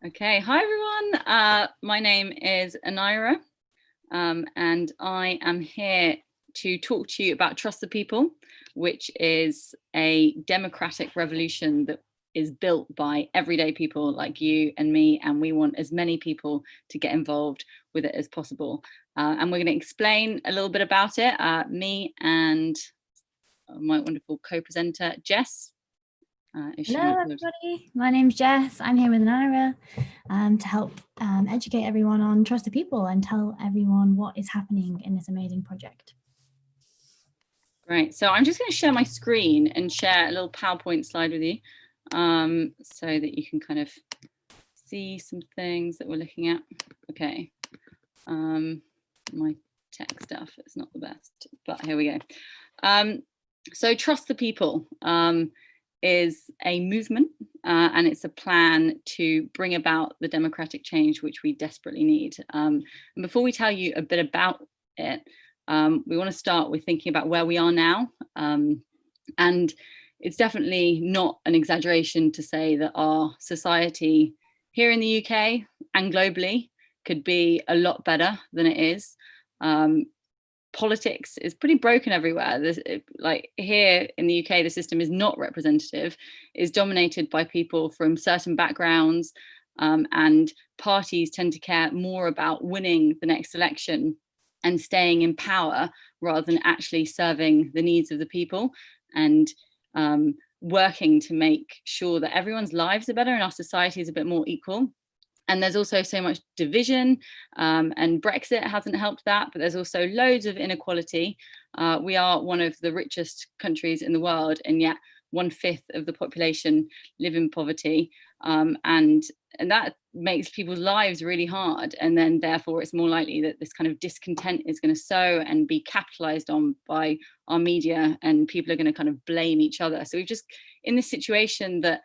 Okay, hi everyone. My name is Anira, and I am here to talk to you about Trust the People, which is a democratic revolution that is built by everyday people like you and me, and we want as many people to get involved with it as possible. And we're going to explain a little bit about it. Me and my wonderful co-presenter, Jess. Hello everybody, my name's Jess. I'm here with Naira to help educate everyone on Trust the People and tell everyone what is happening in this amazing project. Great, so I'm just going to share my screen and share a little PowerPoint slide with you so that you can kind of see some things that we're looking at. Okay, my tech stuff is not the best, but here we go. So Trust the People is a movement and it's a plan to bring about the democratic change which we desperately need. And before we tell you a bit about it, we want to start with thinking about where we are now. And it's definitely not an exaggeration to say that our society here in the UK and globally could be a lot better than it is. Politics is pretty broken everywhere. Like here in the UK, the system is not representative, is dominated by people from certain backgrounds, and parties tend to care more about winning the next election and staying in power rather than actually serving the needs of the people and working to make sure that everyone's lives are better and our society is a bit more equal. And there's also so much division, and Brexit hasn't helped that, but there's also loads of inequality. We are one of the richest countries in the world, and yet 1/5 of the population live in poverty. And that makes people's lives really hard. And then therefore it's more likely that this kind of discontent is going to sow and be capitalized on by our media, and people are going to kind of blame each other. So we've just in this situation that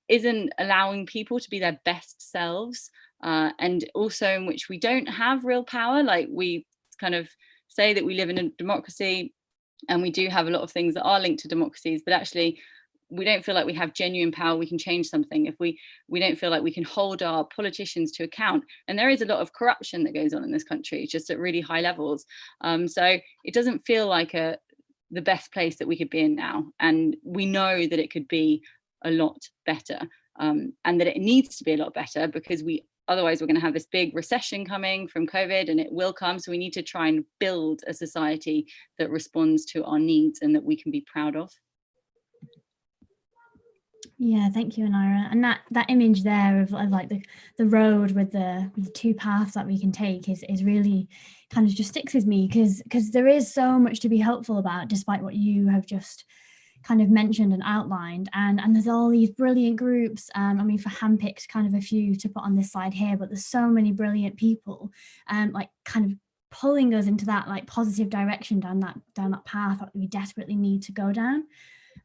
isn't allowing people to be their best selves, and also in which we don't have real power. Like we kind of say that we live in a democracy and we do have a lot of things that are linked to democracies, but actually we don't feel like we have genuine power. We can change something if we don't feel like we can hold our politicians to account. And there is a lot of corruption that goes on in this country, just at really high levels. So it doesn't feel like the best place that we could be in now. And we know that it could be a lot better, and that it needs to be a lot better because otherwise we're going to have this big recession coming from COVID, and it will come. So we need to try and build a society that responds to our needs and that we can be proud of. Yeah, thank you, Anira. And that image there of like the road with the two paths that we can take is really kind of just sticks with me because there is so much to be hopeful about, despite what you have just kind of mentioned and outlined, and there's all these brilliant groups. I mean, for handpicked kind of a few to put on this slide here, but there's so many brilliant people like kind of pulling us into that like positive direction down that path that we desperately need to go down.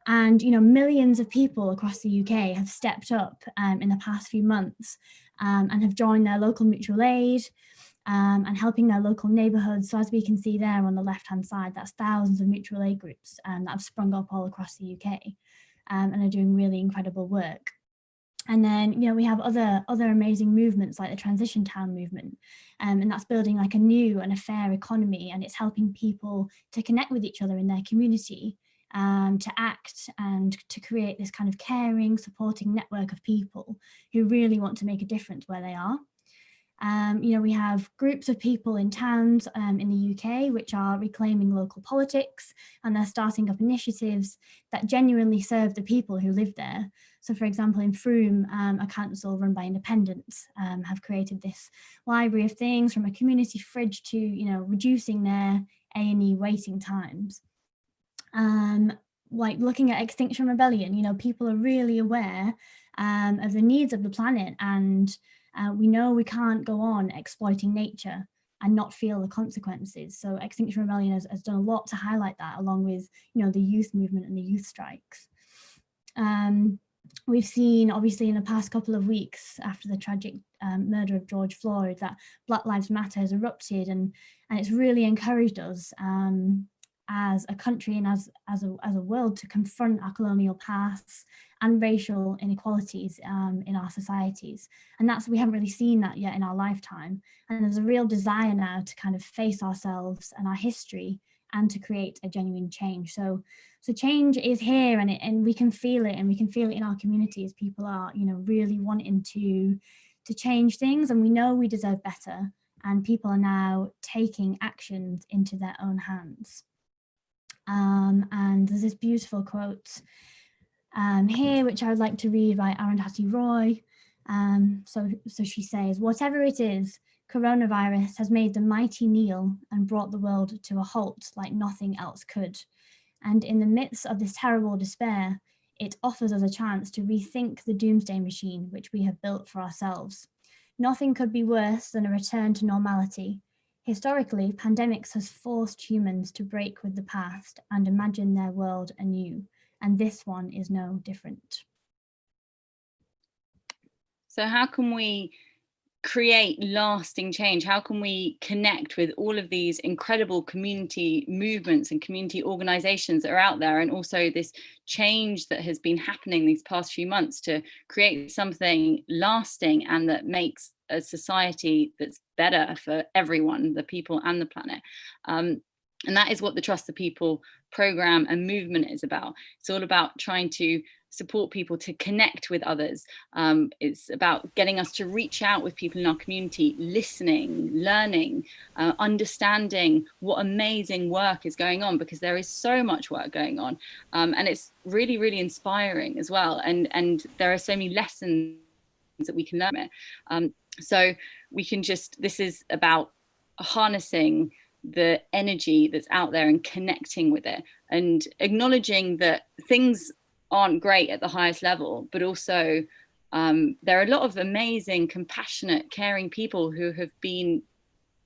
And millions of people across the UK have stepped up in the past few months and have joined their local mutual aid and helping their local neighbourhoods. So as we can see there on the left-hand side, that's thousands of mutual aid groups that have sprung up all across the UK and are doing really incredible work. And then, we have other amazing movements like the Transition Town movement, and that's building like a new and a fair economy, and it's helping people to connect with each other in their community, to act and to create this kind of caring, supporting network of people who really want to make a difference where they are. We have groups of people in towns in the UK which are reclaiming local politics, and they're starting up initiatives that genuinely serve the people who live there. So for example, in Frome, a council run by independents have created this library of things, from a community fridge to reducing their A&E waiting times. Like looking at Extinction Rebellion, people are really aware of the needs of the planet, and we know we can't go on exploiting nature and not feel the consequences. So Extinction Rebellion has done a lot to highlight that, along with the youth movement and the youth strikes. We've seen, obviously, in the past couple of weeks after the tragic murder of George Floyd, that Black Lives Matter has erupted, and it's really encouraged us as a country and as a world to confront our colonial pasts and racial inequalities in our societies. And we haven't really seen that yet in our lifetime. And there's a real desire now to kind of face ourselves and our history and to create a genuine change. So change is here, and we can feel it, and we can feel it in our communities. People are, really wanting to change things, and we know we deserve better. And people are now taking actions into their own hands. And there's this beautiful quote here, which I would like to read by Arundhati Roy. So she says, "Whatever it is, coronavirus has made the mighty kneel and brought the world to a halt like nothing else could. And in the midst of this terrible despair, it offers us a chance to rethink the doomsday machine which we have built for ourselves. Nothing could be worse than a return to normality. Historically, pandemics has forced humans to break with the past and imagine their world anew, and this one is no different." So how can we create lasting change? How can we connect with all of these incredible community movements and community organizations that are out there, and also this change that has been happening these past few months to create something lasting and that makes a society that's better for everyone, the people and the planet? And that is what the Trust the People program and movement is about. It's all about trying to support people to connect with others. It's about getting us to reach out with people in our community, listening, learning, understanding what amazing work is going on, because there is so much work going on. And it's really, really inspiring as well. And there are so many lessons that we can learn from it. So we can this is about harnessing the energy that's out there and connecting with it, and acknowledging that things aren't great at the highest level, but also there are a lot of amazing, compassionate, caring people who have been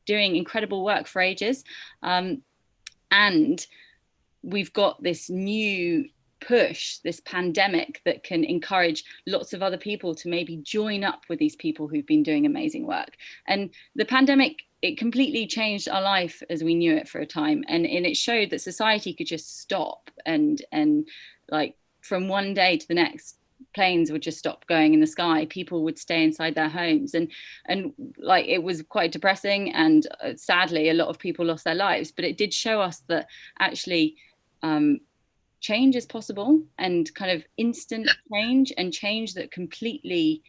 doing incredible work for ages. And we've got this new push, this pandemic, that can encourage lots of other people to maybe join up with these people who've been doing amazing work. And the pandemic, it completely changed our life as we knew it for a time, and it showed that society could just stop, and like from one day to the next, planes would just stop going in the sky, people would stay inside their homes, and like it was quite depressing, and sadly a lot of people lost their lives. But it did show us that actually change is possible, and kind of instant change, and change that completely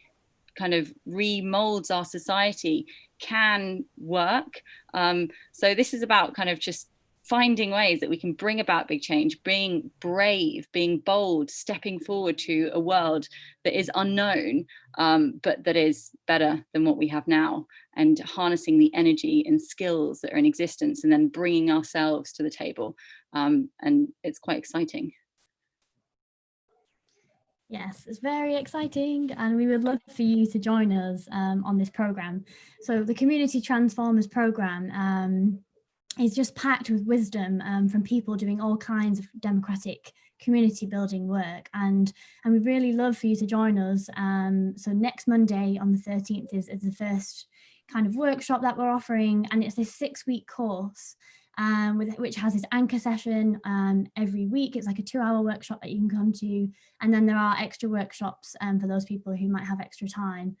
kind of remolds our society, can work. So this is about kind of just finding ways that we can bring about big change, being brave, being bold, stepping forward to a world that is unknown, but that is better than what we have now, and harnessing the energy and skills that are in existence, and then bringing ourselves to the table. And it's quite exciting. Yes, it's very exciting, and we would love for you to join us on this program. So the Community Transformers program is just packed with wisdom from people doing all kinds of democratic community building work, and we'd really love for you to join us. So next Monday on the 13th is the first kind of workshop that we're offering, and it's this 6-week course which has this anchor session every week. It's like a 2-hour workshop that you can come to, and then there are extra workshops for those people who might have extra time.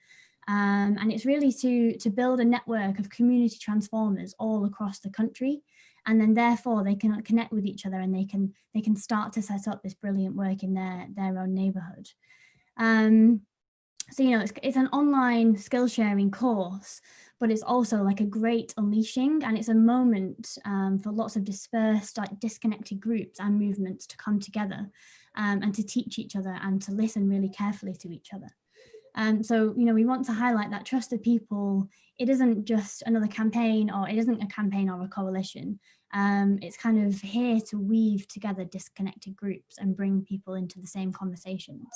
And it's really to build a network of community transformers all across the country, and then therefore they can connect with each other, and they can start to set up this brilliant work in their own neighborhood. So it's an online skill sharing course, but it's also like a great unleashing, and it's a moment for lots of dispersed, like disconnected groups and movements to come together and to teach each other and to listen really carefully to each other. So we want to highlight that Trust the People, it isn't just another campaign, or it isn't a campaign or a coalition. It's kind of here to weave together disconnected groups and bring people into the same conversations.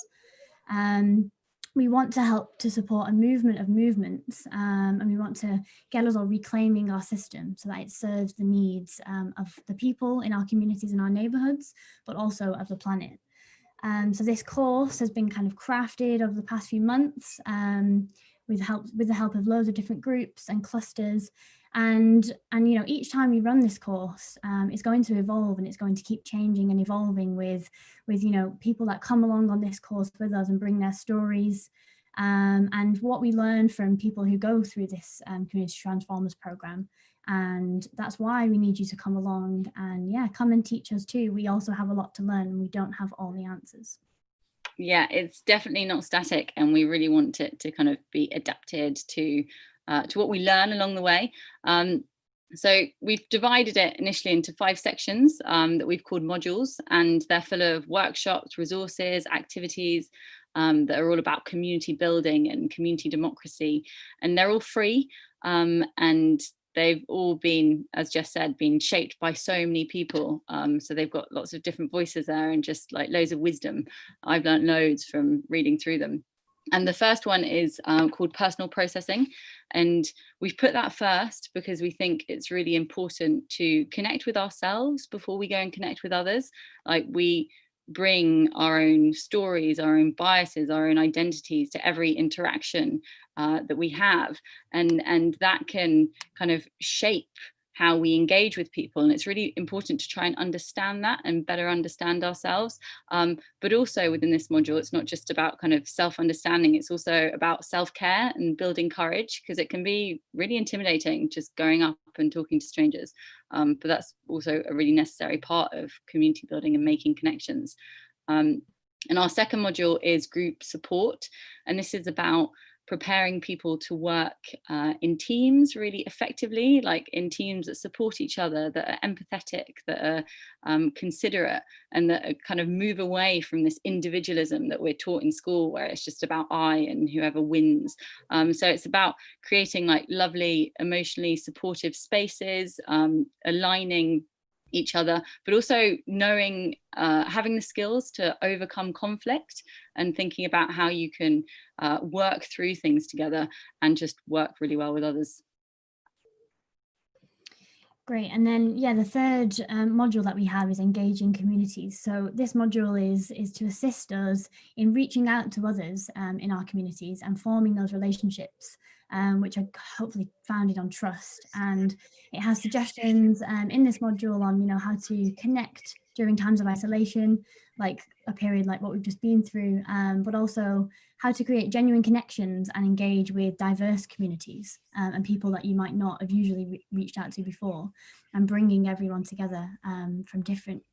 We want to help to support a movement of movements, and we want to get us all reclaiming our system so that it serves the needs of the people in our communities and our neighbourhoods, but also of the planet. So this course has been kind of crafted over the past few months with the help of loads of different groups and clusters, And you know, each time we run this course, it's going to evolve, and it's going to keep changing and evolving with you know, people that come along on this course with us and bring their stories, and what we learn from people who go through this Community Transformers program. And that's why we need you to come along and, yeah, come and teach us too. We also have a lot to learn, and we don't have all the answers. Yeah, it's definitely not static, and we really want it to kind of be adapted to what we learn along the way. So we've divided it initially into 5 sections that we've called modules, and they're full of workshops, resources, activities that are all about community building and community democracy, and they're all free, and they've all been, as Jess said, been shaped by so many people. So they've got lots of different voices there, and just like loads of wisdom. I've learned loads from reading through them. And the first one is called personal processing. And we've put that first because we think it's really important to connect with ourselves before we go and connect with others. Like, we bring our own stories, our own biases, our own identities to every interaction that we have. And that can kind of shape how we engage with people, and it's really important to try and understand that and better understand ourselves. But also within this module, it's not just about kind of self-understanding, it's also about self-care and building courage, because it can be really intimidating just going up and talking to strangers, but that's also a really necessary part of community building and making connections. And our second module is group support, and this is about preparing people to work in teams really effectively, like in teams that support each other, that are empathetic, that are considerate, and that kind of move away from this individualism that we're taught in school, where it's just about I and whoever wins. So it's about creating like lovely, emotionally supportive spaces, aligning each other, but also knowing, having the skills to overcome conflict, and thinking about how you can work through things together and just work really well with others. Great. And then, yeah, the third module that we have is engaging communities. So this module is to assist us in reaching out to others in our communities and forming those relationships, which are hopefully founded on trust. And it has suggestions in this module on, you know, how to connect during times of isolation, like a period like what we've just been through, but also how to create genuine connections and engage with diverse communities and people that you might not have usually reached out to before, and bringing everyone together from different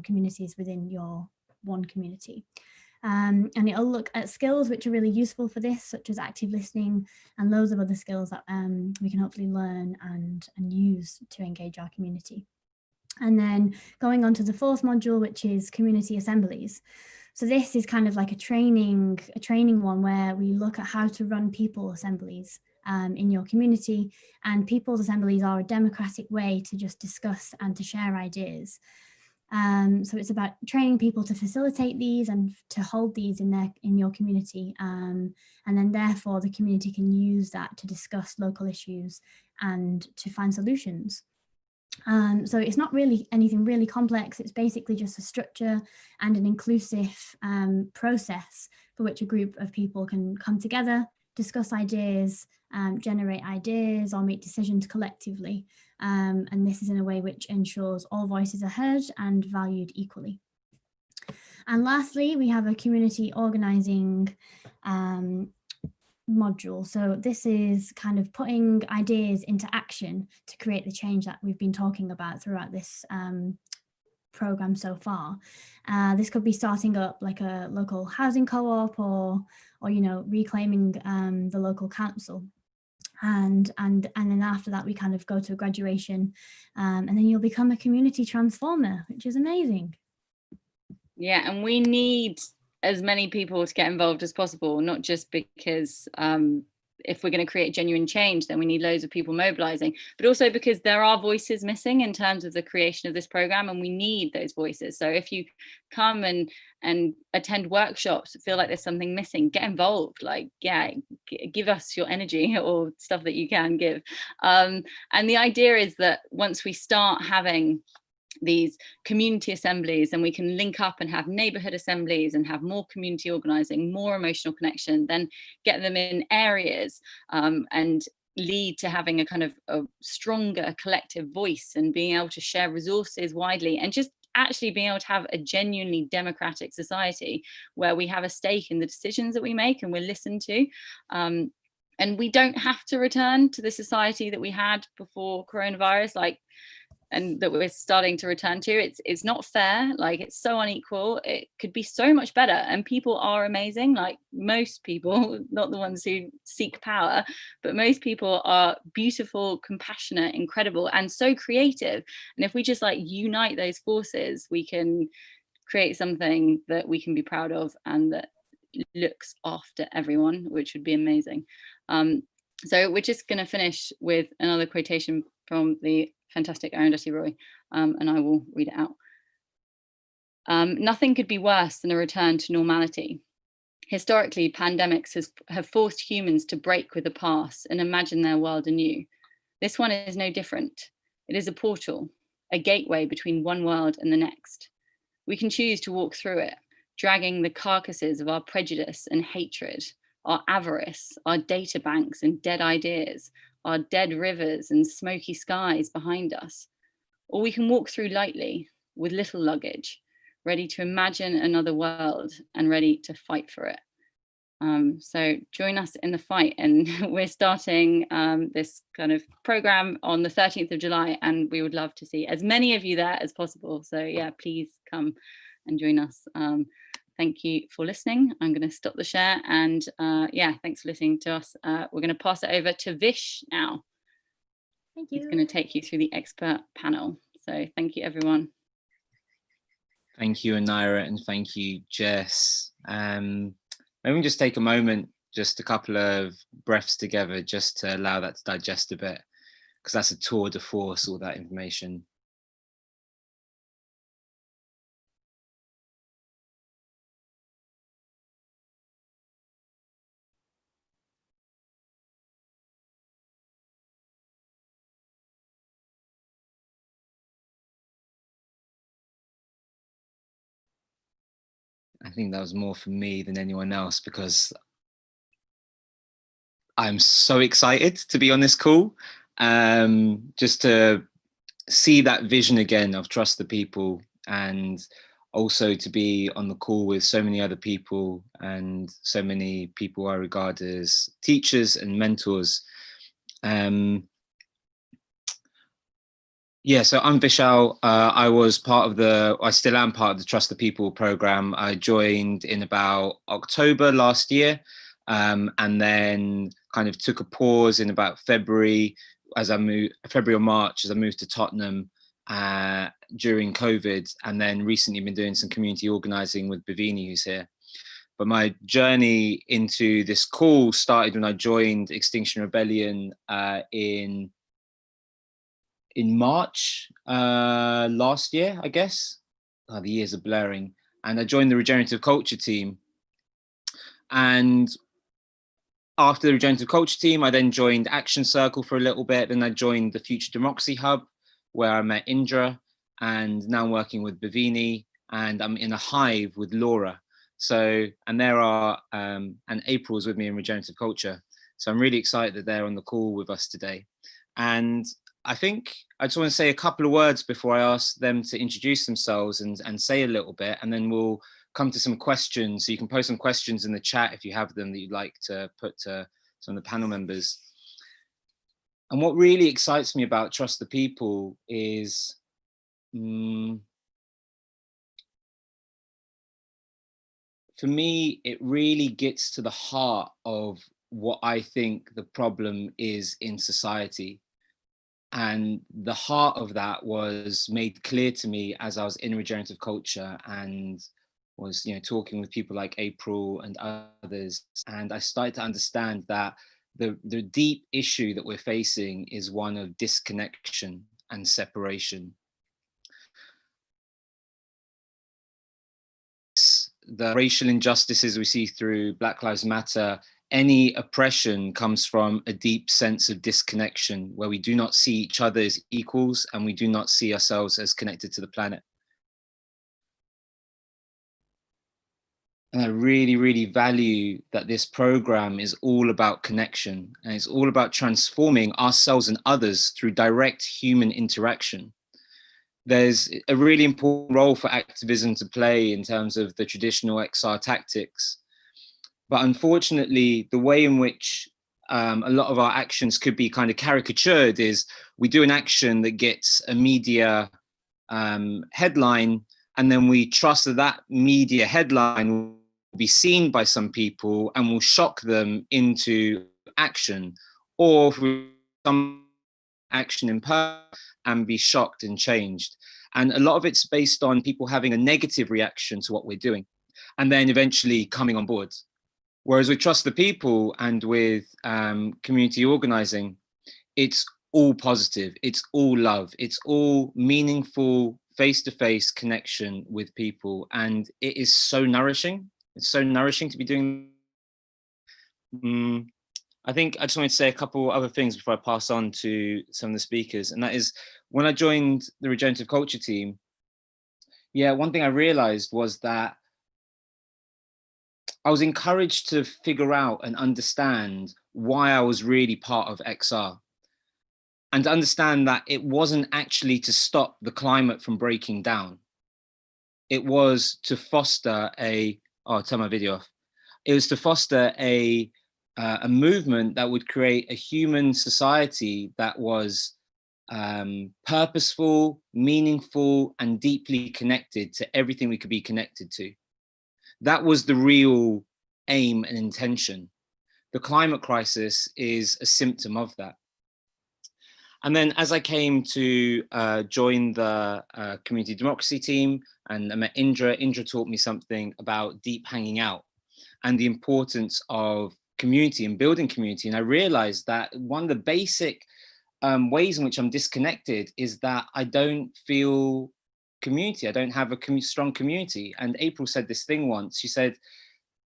communities within your one community. And it'll look at skills which are really useful for this, such as active listening and loads of other skills that we can hopefully learn and use to engage our community. And then going on to the fourth module, which is community assemblies. So this is kind of like a training one where we look at how to run people assemblies in your community. And people's assemblies are a democratic way to just discuss and to share ideas. So it's about training people to facilitate these and to hold these in your community. And then therefore the community can use that to discuss local issues and to find solutions. So it's not really anything really complex. It's basically just a structure and an inclusive process for which a group of people can come together, discuss ideas, generate ideas, or make decisions collectively. And this is in a way which ensures all voices are heard and valued equally. And lastly, we have a community organising module. So this is kind of putting ideas into action to create the change that we've been talking about throughout this program so far. This could be starting up like a local housing co-op, or you know, reclaiming the local council. And then after that we kind of go to a graduation, and then you'll become a community transformer, which is amazing. Yeah, and we need as many people to get involved as possible, not just because if we're going to create genuine change, then we need loads of people mobilizing, but also because there are voices missing in terms of the creation of this program, and we need those voices. So if you come and attend workshops, feel like there's something missing, get involved. Like, yeah, give us your energy or stuff that you can give. And the idea is that once we start having these community assemblies, and we can link up and have neighborhood assemblies and have more community organizing, more emotional connection, then get them in areas, and lead to having a kind of a stronger collective voice and being able to share resources widely, and just actually being able to have a genuinely democratic society where we have a stake in the decisions that we make and we're listened to. And we don't have to return to the society that we had before coronavirus, like, and that we're starting to return to. It's not fair, like, it's so unequal. It could be so much better, and people are amazing, like most people, not the ones who seek power, but most people are beautiful, compassionate, incredible, and so creative. And if we just like unite those forces, we can create something that we can be proud of and that looks after everyone, which would be amazing. So we're just going to finish with another quotation from the fantastic Arundhati Roy, and I will read it out. Nothing could be worse than a return to normality. Historically, pandemics have forced humans to break with the past and imagine their world anew. This one is no different. It is a portal, a gateway between one world and the next. We can choose to walk through it, dragging the carcasses of our prejudice and hatred, our avarice, our data banks and dead ideas, our dead rivers and smoky skies behind us. Or we can walk through lightly, with little luggage, ready to imagine another world and ready to fight for it. So join us in the fight, and we're starting this kind of program on the 13th of July, and we would love to see as many of you there as possible. So yeah, please come and join us. Thank you for listening. I'm going to stop the share, and yeah, thanks for listening to us. We're going to pass it over to Vish now. Thank you. He's going to take you through the expert panel. So thank you, everyone. Thank you, Anira, and thank you, Jess. Maybe we can just take a moment, just a couple of breaths together, just to allow that to digest a bit, because that's a tour de force, all that information. I think that was more for me than anyone else, because I'm so excited to be on this call, just to see that vision again of trust the people, and also to be on the call with so many other people, and so many people I regard as teachers and mentors. Yeah, so I'm Vishal. I still am part of the Trust the People program. I joined in about October last year, and then kind of took a pause in about February or March, as I moved to Tottenham during COVID, and then recently been doing some community organising with Bhavini, who's here. But my journey into this call started when I joined Extinction Rebellion in March last year, I guess. Oh, the years are blurring. And I joined the regenerative culture team. And after the regenerative culture team, I then joined Action Circle for a little bit. Then I joined the Future Democracy Hub, where I met Indra. And now I'm working with Bhavini, and I'm in a hive with Laura. So, and and April's with me in regenerative culture. So I'm really excited that they're on the call with us today. And I think I just want to say a couple of words before I ask them to introduce themselves and say a little bit, and then we'll come to some questions. So you can post some questions in the chat if you have them that you'd like to put to some of the panel members. And what really excites me about Trust the People is for me, it really gets to the heart of what I think the problem is in society. And the heart of that was made clear to me as I was in regenerative culture and was, talking with people like April and others. And I started to understand that the deep issue that we're facing is one of disconnection and separation. The racial injustices we see through Black Lives Matter, any oppression comes from a deep sense of disconnection, where we do not see each other as equals and we do not see ourselves as connected to the planet. And I really, really value that this program is all about connection, and it's all about transforming ourselves and others through direct human interaction. There's a really important role for activism to play in terms of the traditional XR tactics. But unfortunately, the way in which a lot of our actions could be kind of caricatured is we do an action that gets a media headline, and then we trust that that media headline will be seen by some people and will shock them into action, or some action in person and be shocked and changed. And a lot of it's based on people having a negative reaction to what we're doing and then eventually coming on board. Whereas with Trust the People and with community organizing, it's all positive, it's all love, it's all meaningful face-to-face connection with people. And it is so nourishing. It's so nourishing to be doing. I think I just wanted to say a couple other things before I pass on to some of the speakers. And that is, when I joined the Regenerative Culture team, one thing I realized was that I was encouraged to figure out and understand why I was really part of XR, and to understand that it wasn't actually to stop the climate from breaking down. It was to foster I'll turn my video off. It was to foster a movement that would create a human society that was purposeful, meaningful, and deeply connected to everything we could be connected to. That was the real aim and intention. The climate crisis is a symptom of that. And then as I came to join the community democracy team, and I met Indra taught me something about deep hanging out and the importance of community and building community. And I realized that one of the basic ways in which I'm disconnected is that I don't feel community. I don't have a strong community. And April said this thing once. She said,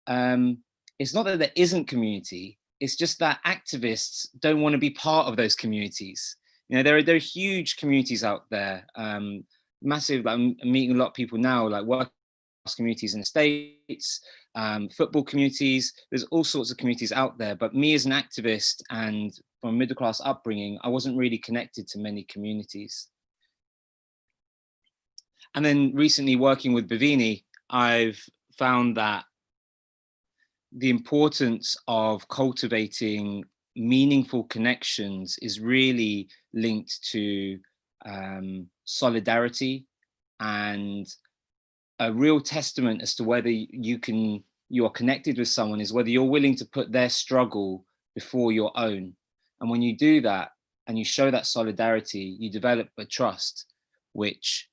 it's not that there isn't community, it's just that activists don't want to be part of those communities. You know, there are huge communities out there, massive. I'm meeting a lot of people now, like work communities in the States, football communities. There's all sorts of communities out there. But me as an activist and from a middle class upbringing, I wasn't really connected to many communities. And then recently working with Bhavini, I've found that the importance of cultivating meaningful connections is really linked to solidarity, and a real testament as to whether you are connected with someone is whether you're willing to put their struggle before your own. And when you do that and you show that solidarity, you develop a trust, which,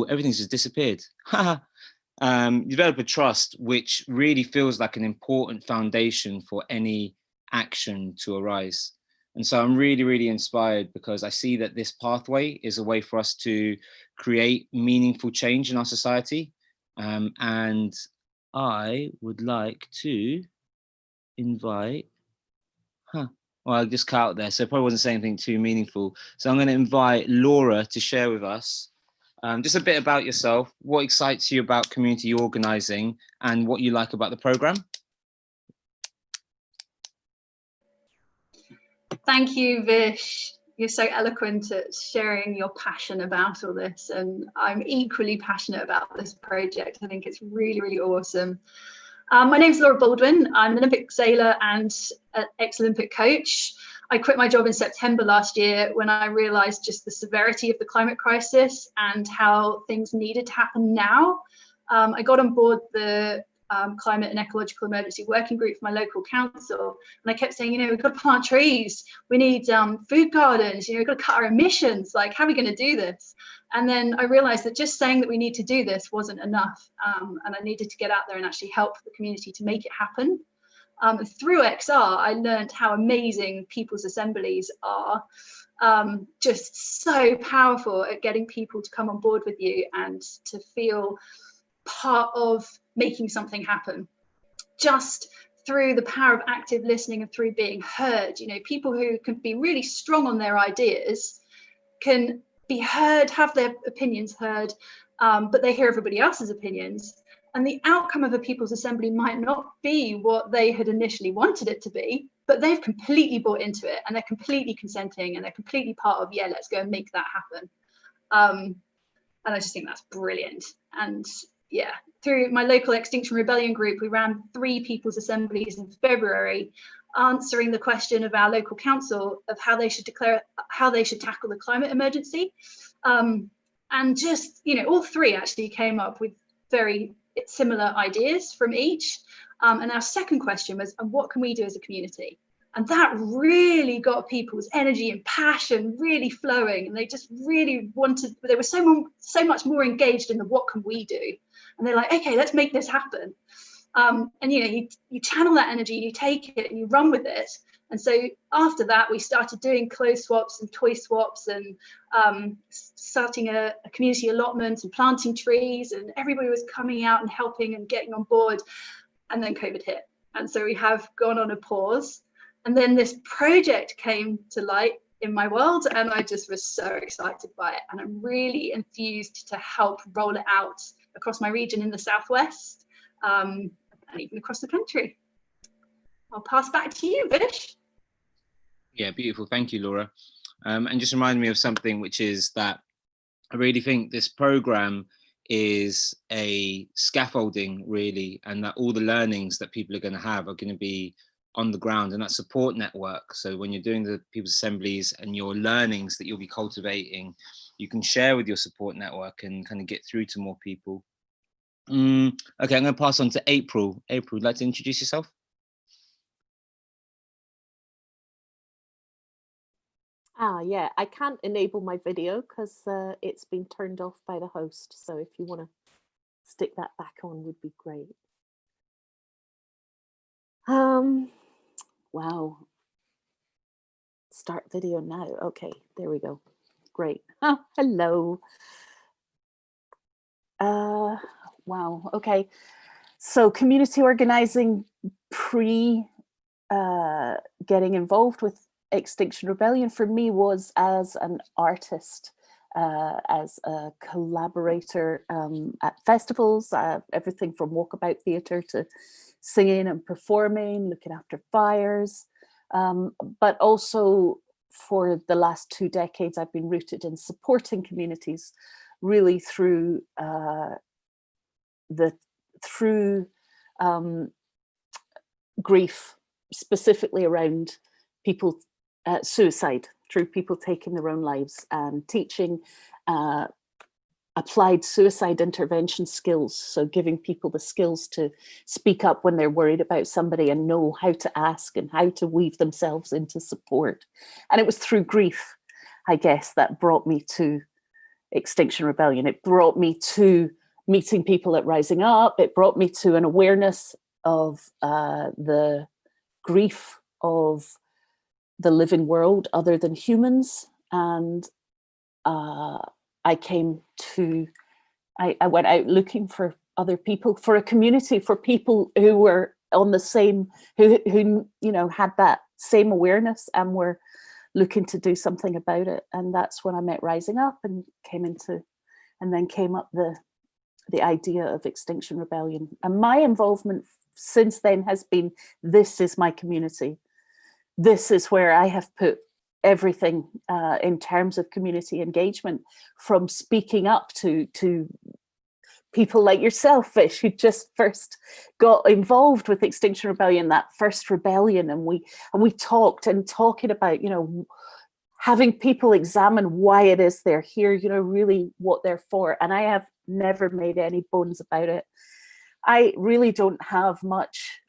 everything's just disappeared. You develop a trust which really feels like an important foundation for any action to arise. And so I'm really, really inspired, because I see that this pathway is a way for us to create meaningful change in our society. And I would like to invite, well, I just cut out there, so I probably wasn't saying anything too meaningful. So I'm going to invite Laura to share with us just a bit about yourself, what excites you about community organizing, and what you like about the program. Thank you, Vish. You're so eloquent at sharing your passion about all this, and I'm equally passionate about this project. I think it's really, really awesome. My name's Laura Baldwin. I'm an Olympic sailor and an ex-Olympic coach. I quit my job in September last year when I realized just the severity of the climate crisis and how things needed to happen now. I got on board the Climate and Ecological Emergency Working Group for my local council, and I kept saying, we've got to plant trees, we need food gardens, we've got to cut our emissions, like, how are we going to do this? And then I realized that just saying that we need to do this wasn't enough, and I needed to get out there and actually help the community to make it happen. Through XR, I learned how amazing people's assemblies are, just so powerful at getting people to come on board with you and to feel part of making something happen. Just through the power of active listening and through being heard, people who can be really strong on their ideas can be heard, have their opinions heard, but they hear everybody else's opinions, And the outcome of a people's assembly might not be what they had initially wanted it to be, but they've completely bought into it, and they're completely consenting, and they're completely part of, yeah, let's go and make that happen. And I just think that's brilliant. And yeah, through my local Extinction Rebellion group, we ran 3 people's assemblies in February, answering the question of our local council of how they should tackle the climate emergency. And just, you know, all 3 actually came up with very similar ideas from each. And our second question was, and what can we do as a community? And that really got people's energy and passion really flowing. And they just really wanted, they were so much more engaged in the what can we do? And they're like, okay, let's make this happen. And you know, you channel that energy, you take it and you run with it. And so after that, we started doing clothes swaps and toy swaps, and starting a community allotment and planting trees, and everybody was coming out and helping and getting on board. And then COVID hit. And so we have gone on a pause. And then this project came to light in my world, and I just was so excited by it. And I'm really enthused to help roll it out across my region in the Southwest, and even across the country. I'll pass back to you, Vish. Yeah, beautiful. Thank you, Laura. And just remind me of something, which is that I really think this program is a scaffolding, really, and that all the learnings that people are going to have are going to be on the ground, and that support network. So when you're doing the people's assemblies and your learnings that you'll be cultivating, you can share with your support network and kind of get through to more people. Okay, I'm going to pass on to April. April, would you like to introduce yourself? Yeah, I can't enable my video because it's been turned off by the host. So if you want to stick that back on would be great. Wow. Start video now. Okay, there we go. Great. Oh, hello. Wow. Okay. So community organizing pre getting involved with Extinction Rebellion for me was as an artist, as a collaborator at festivals, everything from walkabout theatre to singing and performing, looking after fires, but also for the last 2 decades, I've been rooted in supporting communities, really through grief, specifically around people suicide, through people taking their own lives, and teaching applied suicide intervention skills. So giving people the skills to speak up when they're worried about somebody and know how to ask and how to weave themselves into support. And it was through grief, I guess, that brought me to Extinction Rebellion. It brought me to meeting people at Rising Up. It brought me to an awareness of the grief of the living world other than humans. And I went out looking for other people, for a community, for people who were on the same, who you know, had that same awareness and were looking to do something about it. And that's when I met Rising Up and then came up the idea of Extinction Rebellion. And my involvement since then has been, this is my community. This is where I have put everything in terms of community engagement, from speaking up to people like yourself, Vish, who just first got involved with Extinction Rebellion, that first rebellion, and we talking about, you know, having people examine why it is they're here, you know, really what they're for. And I have never made any bones about it. I really don't have much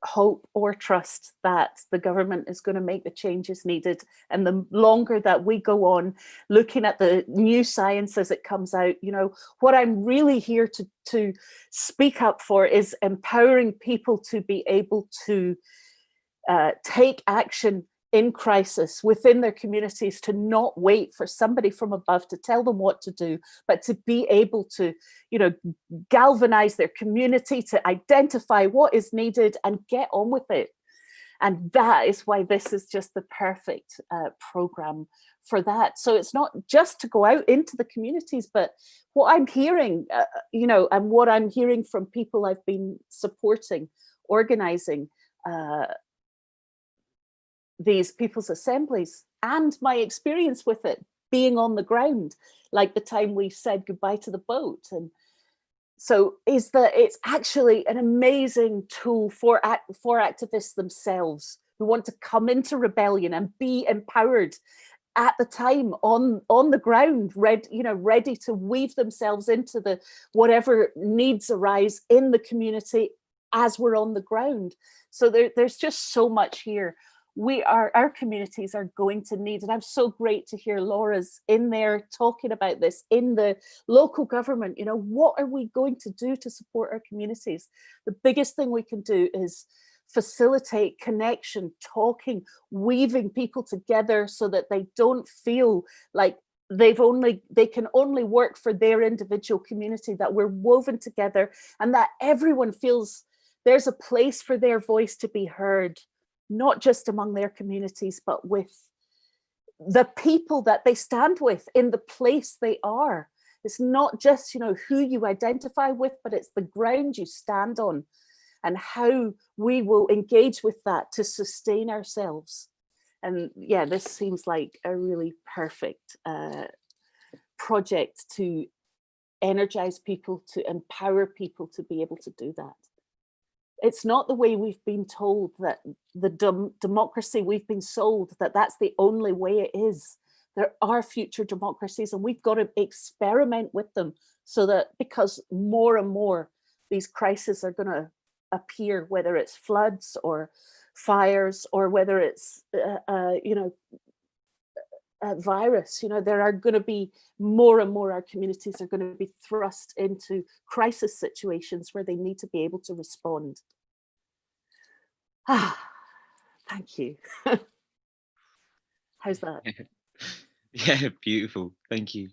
hope or trust that the government is going to make the changes needed. And the longer that we go on looking at the new science as it comes out, you know, what I'm really here to speak up for is empowering people to be able to take action in crisis within their communities, to not wait for somebody from above to tell them what to do, but to be able to, you know, galvanize their community, to identify what is needed and get on with it. And that is why this is just the perfect program for that. So it's not just to go out into the communities, but what I'm hearing, and what I'm hearing from people I've been supporting, organizing these people's assemblies, and my experience with it, being on the ground, like the time we said goodbye to the boat. And so is that it's actually an amazing tool for activists themselves who want to come into rebellion and be empowered at the time on the ground, ready to weave themselves into the whatever needs arise in the community as we're on the ground. So there's just so much here. Our communities are going to need, and I'm so great to hear Laura's in there talking about this in the local government. What are we going to do to support our communities? The biggest thing we can do is facilitate connection, talking, weaving people together so that they don't feel like they can only work for their individual community, that we're woven together and that everyone feels there's a place for their voice to be heard, not just among their communities, but with the people that they stand with in the place they are. It's not just, who you identify with, but it's the ground you stand on and how we will engage with that to sustain ourselves. And yeah, this seems like a really perfect project to energize people, to empower people to be able to do that. It's not the way we've been told, that the democracy we've been sold, that's the only way it is. There are future democracies, and we've got to experiment with them, so that, because more and more these crises are going to appear, whether it's floods or fires or whether it's a virus, there are going to be more and more, our communities are going to be thrust into crisis situations where they need to be able to respond. Thank you. How's that? Yeah, beautiful. Thank you.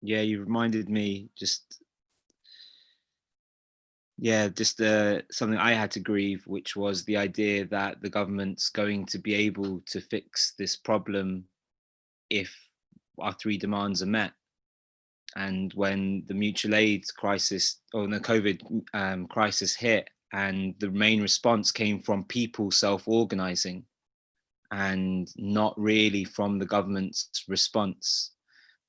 Yeah, you reminded me just something I had to grieve, which was the idea that the government's going to be able to fix this problem if our three demands are met. And when the mutual aid crisis, or the COVID crisis hit, and the main response came from people self-organizing and not really from the government's response.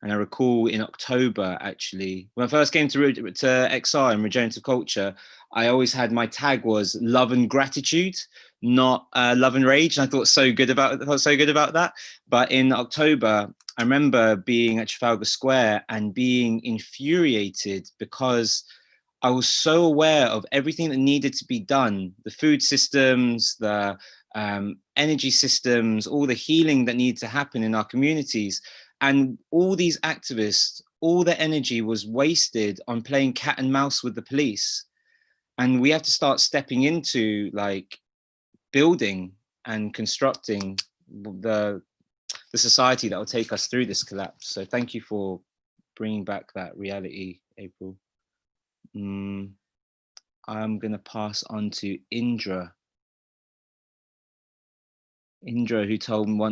And I recall in October, actually, when I first came to XR and regenerative culture, I always had, my tag was love and gratitude, not love and rage. And I thought so good about that. But in October, I remember being at Trafalgar Square and being infuriated because I was so aware of everything that needed to be done, the food systems, the energy systems, all the healing that needed to happen in our communities. And all these activists, all their energy was wasted on playing cat and mouse with the police. And we have to start stepping into building and constructing the society that will take us through this collapse. So thank you for bringing back that reality, April. I'm going to pass on to Indra. Indra, who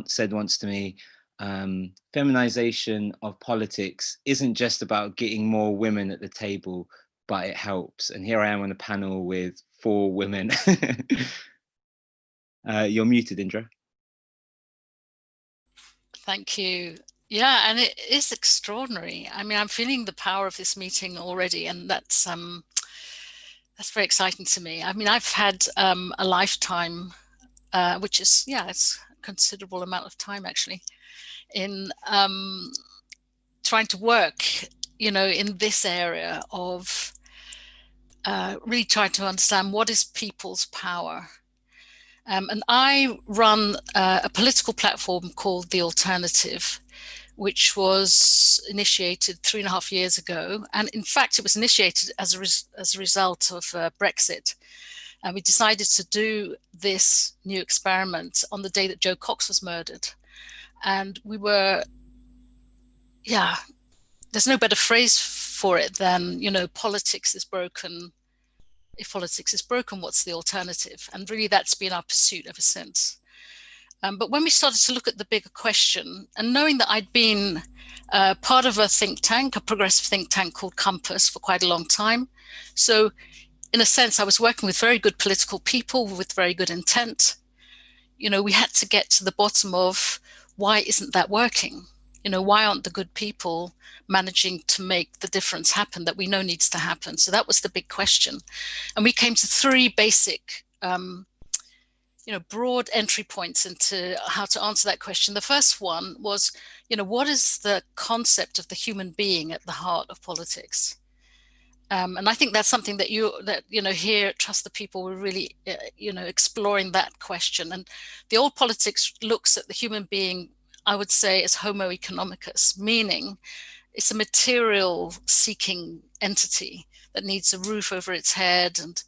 said once to me, feminization of politics isn't just about getting more women at the table, but it helps. And here I am on a panel with 4 women. You're muted, Indra. Thank you. Yeah, and it is extraordinary. I mean, I'm feeling the power of this meeting already, and that's very exciting to me. I mean, I've had a lifetime, which is, it's a considerable amount of time actually, in trying to work, in this area of really trying to understand what is people's power. And I run a political platform called The Alternative, which was initiated 3.5 years ago. And in fact, it was initiated as a result of Brexit. And we decided to do this new experiment on the day that Joe Cox was murdered. And we were, there's no better phrase for it than, politics is broken, if politics is broken, what's the alternative? And really that's been our pursuit ever since. But when we started to look at the bigger question, and knowing that I'd been part of a think tank, a progressive think tank called Compass, for quite a long time. So in a sense, I was working with very good political people with very good intent. You know, we had to get to the bottom of why isn't that working? You know, why aren't the good people managing to make the difference happen that we know needs to happen? So that was the big question. And we came to three basic broad entry points into how to answer that question. The first one was, what is the concept of the human being at the heart of politics? And I think that's something that here at Trust the People, we're really, exploring that question. And the old politics looks at the human being, I would say, as Homo economicus, meaning it's a material seeking entity that needs a roof over its head and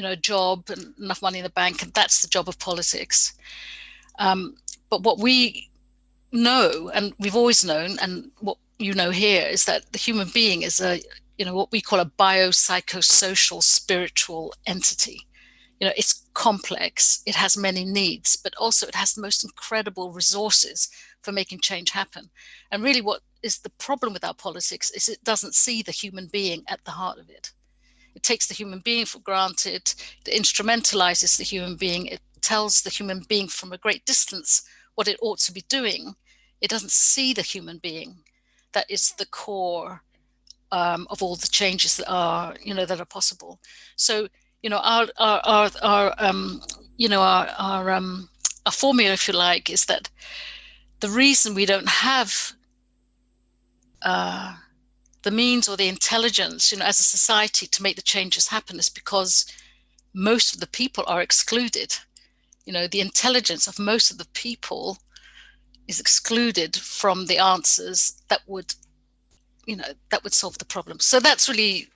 a job and enough money in the bank, and that's the job of politics. But what we know, and we've always known, and what here, is that the human being is what we call a biopsychosocial spiritual entity. It's complex, it has many needs, but also it has the most incredible resources for making change happen. And really what is the problem with our politics is it doesn't see the human being at the heart of it. It takes the human being for granted. It instrumentalizes the human being. It tells the human being from a great distance what it ought to be doing. It doesn't see the human being. That is the core of all the changes that are possible. So, our formula, if you like, is that the reason we don't have the means or the intelligence, as a society to make the changes happen is because most of the people are excluded. The intelligence of most of the people is excluded from the answers that would solve the problem. So that's really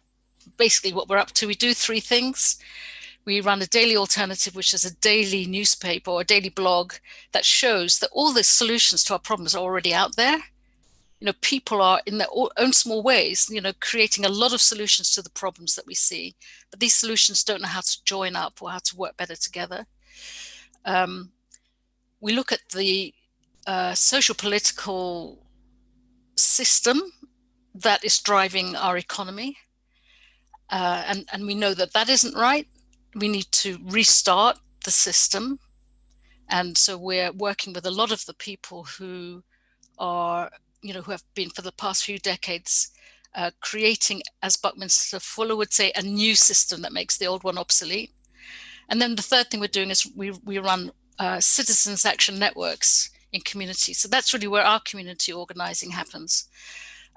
basically what we're up to. We do three things. We run a daily alternative, which is a daily newspaper or a daily blog that shows that all the solutions to our problems are already out there. People are in their own small ways, creating a lot of solutions to the problems that we see, but these solutions don't know how to join up or how to work better together. We look at the social political system that is driving our economy, and we know that that isn't right. We need to restart the system, and so we're working with a lot of the people who are who have been for the past few decades creating, as Buckminster Fuller would say, a new system that makes the old one obsolete. And then the third thing we're doing is we run citizens action networks in communities. So that's really where our community organizing happens.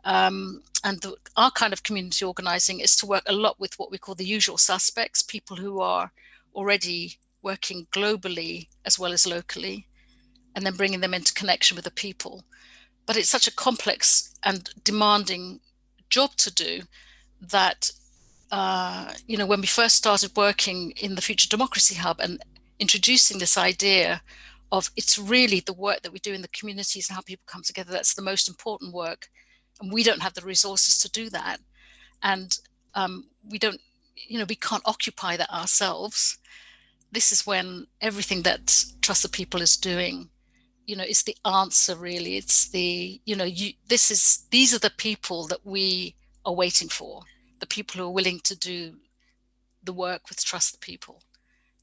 Our kind of community organizing is to work a lot with what we call the usual suspects, people who are already working globally as well as locally, and then bringing them into connection with the people. But it's such a complex and demanding job to do that, when we first started working in the Future Democracy Hub and introducing this idea of it's really the work that we do in the communities and how people come together, that's the most important work. And we don't have the resources to do that. And we can't occupy that ourselves. This is when everything that Trust the People is doing is the answer, really. It's the, these are the people that we are waiting for, the people who are willing to do the work with Trust the People,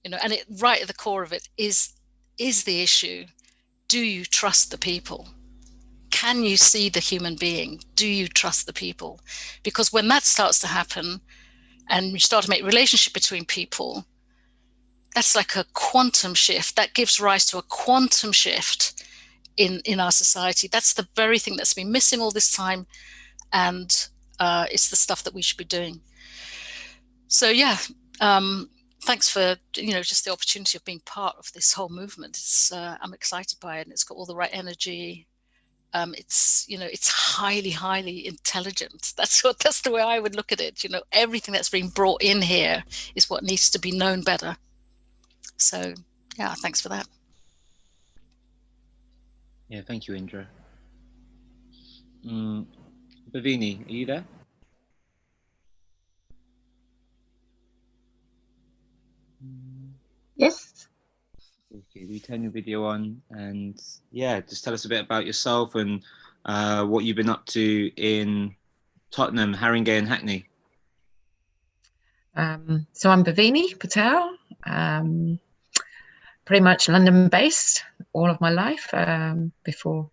and it right at the core of it is the issue. Do you trust the people? Can you see the human being? Do you trust the people? Because when that starts to happen and you start to make relationship between people, that's like a quantum shift. That gives rise to a quantum shift in our society. That's the very thing that's been missing all this time, and it's the stuff that we should be doing. So thanks for just the opportunity of being part of this whole movement. It's I'm excited by it, and it's got all the right energy. It's highly intelligent. That's the way I would look at it. Everything that's been brought in here is what needs to be known better. So thanks for that. Yeah, thank you, Indra. Bhavini, are you there? turn your video on, and yeah, just tell us a bit about yourself and what you've been up to in Tottenham, Haringey and Hackney. So I'm Bhavini Patel, pretty much London based all of my life, before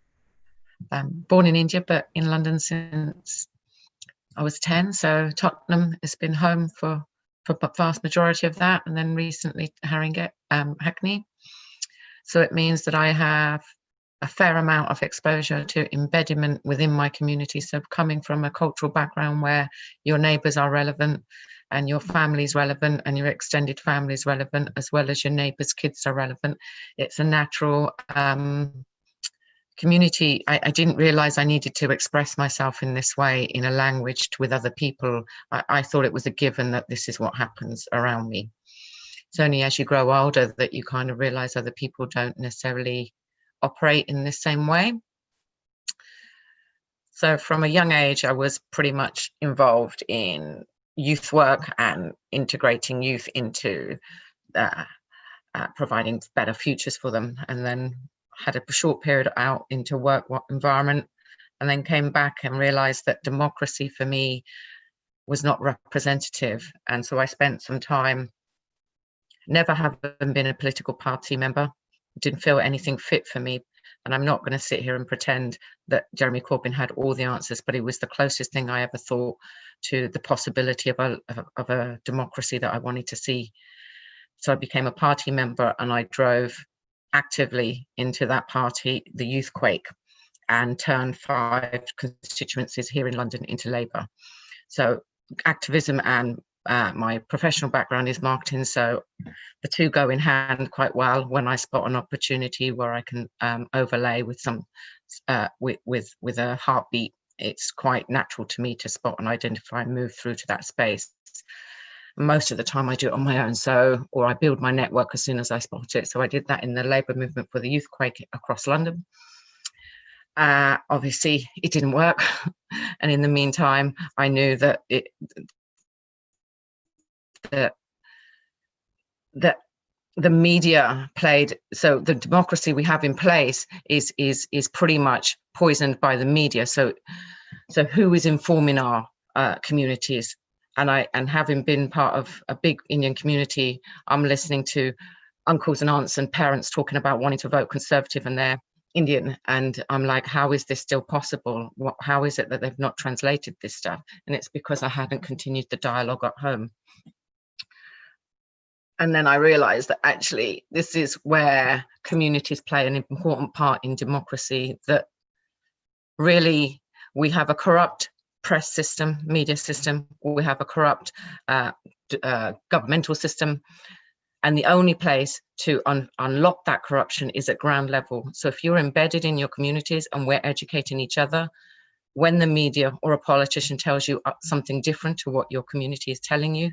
born in India, but in London since I was 10. So Tottenham has been home for the vast majority of that, and then recently Haringey, Hackney. So it means that I have a fair amount of exposure to embedment within my community. So coming from a cultural background where your neighbours are relevant and your family's relevant and your extended family's relevant, as well as your neighbours' kids are relevant, it's a natural community. I didn't realise I needed to express myself in this way in a language with other people. I thought it was a given that this is what happens around me. It's only as you grow older that you kind of realise other people don't necessarily operate in the same way. So from a young age, I was pretty much involved in youth work and integrating youth into providing better futures for them, and then had a short period out into work environment, and then came back and realized that democracy for me was not representative. And so I spent some time, never having been a political party member, didn't feel anything fit for me. And I'm not going to sit here and pretend that Jeremy Corbyn had all the answers, but it was the closest thing I ever thought to the possibility of a democracy that I wanted to see. So I became a party member, and I drove actively into that party, the Youth Quake, and turned 5 constituencies here in London into Labour. So activism and my professional background is marketing, so the two go in hand quite well. When I spot an opportunity where I can overlay with some with a heartbeat, it's quite natural to me to spot and identify and move through to that space. Most of the time I do it on my own, or I build my network as soon as I spot it. So I did that in the Labour movement for the Youth Quake across London. Obviously it didn't work, and in the meantime I knew that that the media played, so the democracy we have in place is pretty much poisoned by the media. So who is informing our communities? And having been part of a big Indian community, I'm listening to uncles and aunts and parents talking about wanting to vote Conservative, and they're Indian, and I'm like, how is this still possible? How is it that they've not translated this stuff? And it's because I hadn't continued the dialogue at home. And then I realized that actually this is where communities play an important part in democracy, that really we have a corrupt press system, media system, we have a corrupt governmental system, and the only place to unlock that corruption is at ground level. So if you're embedded in your communities and we're educating each other, when the media or a politician tells you something different to what your community is telling you,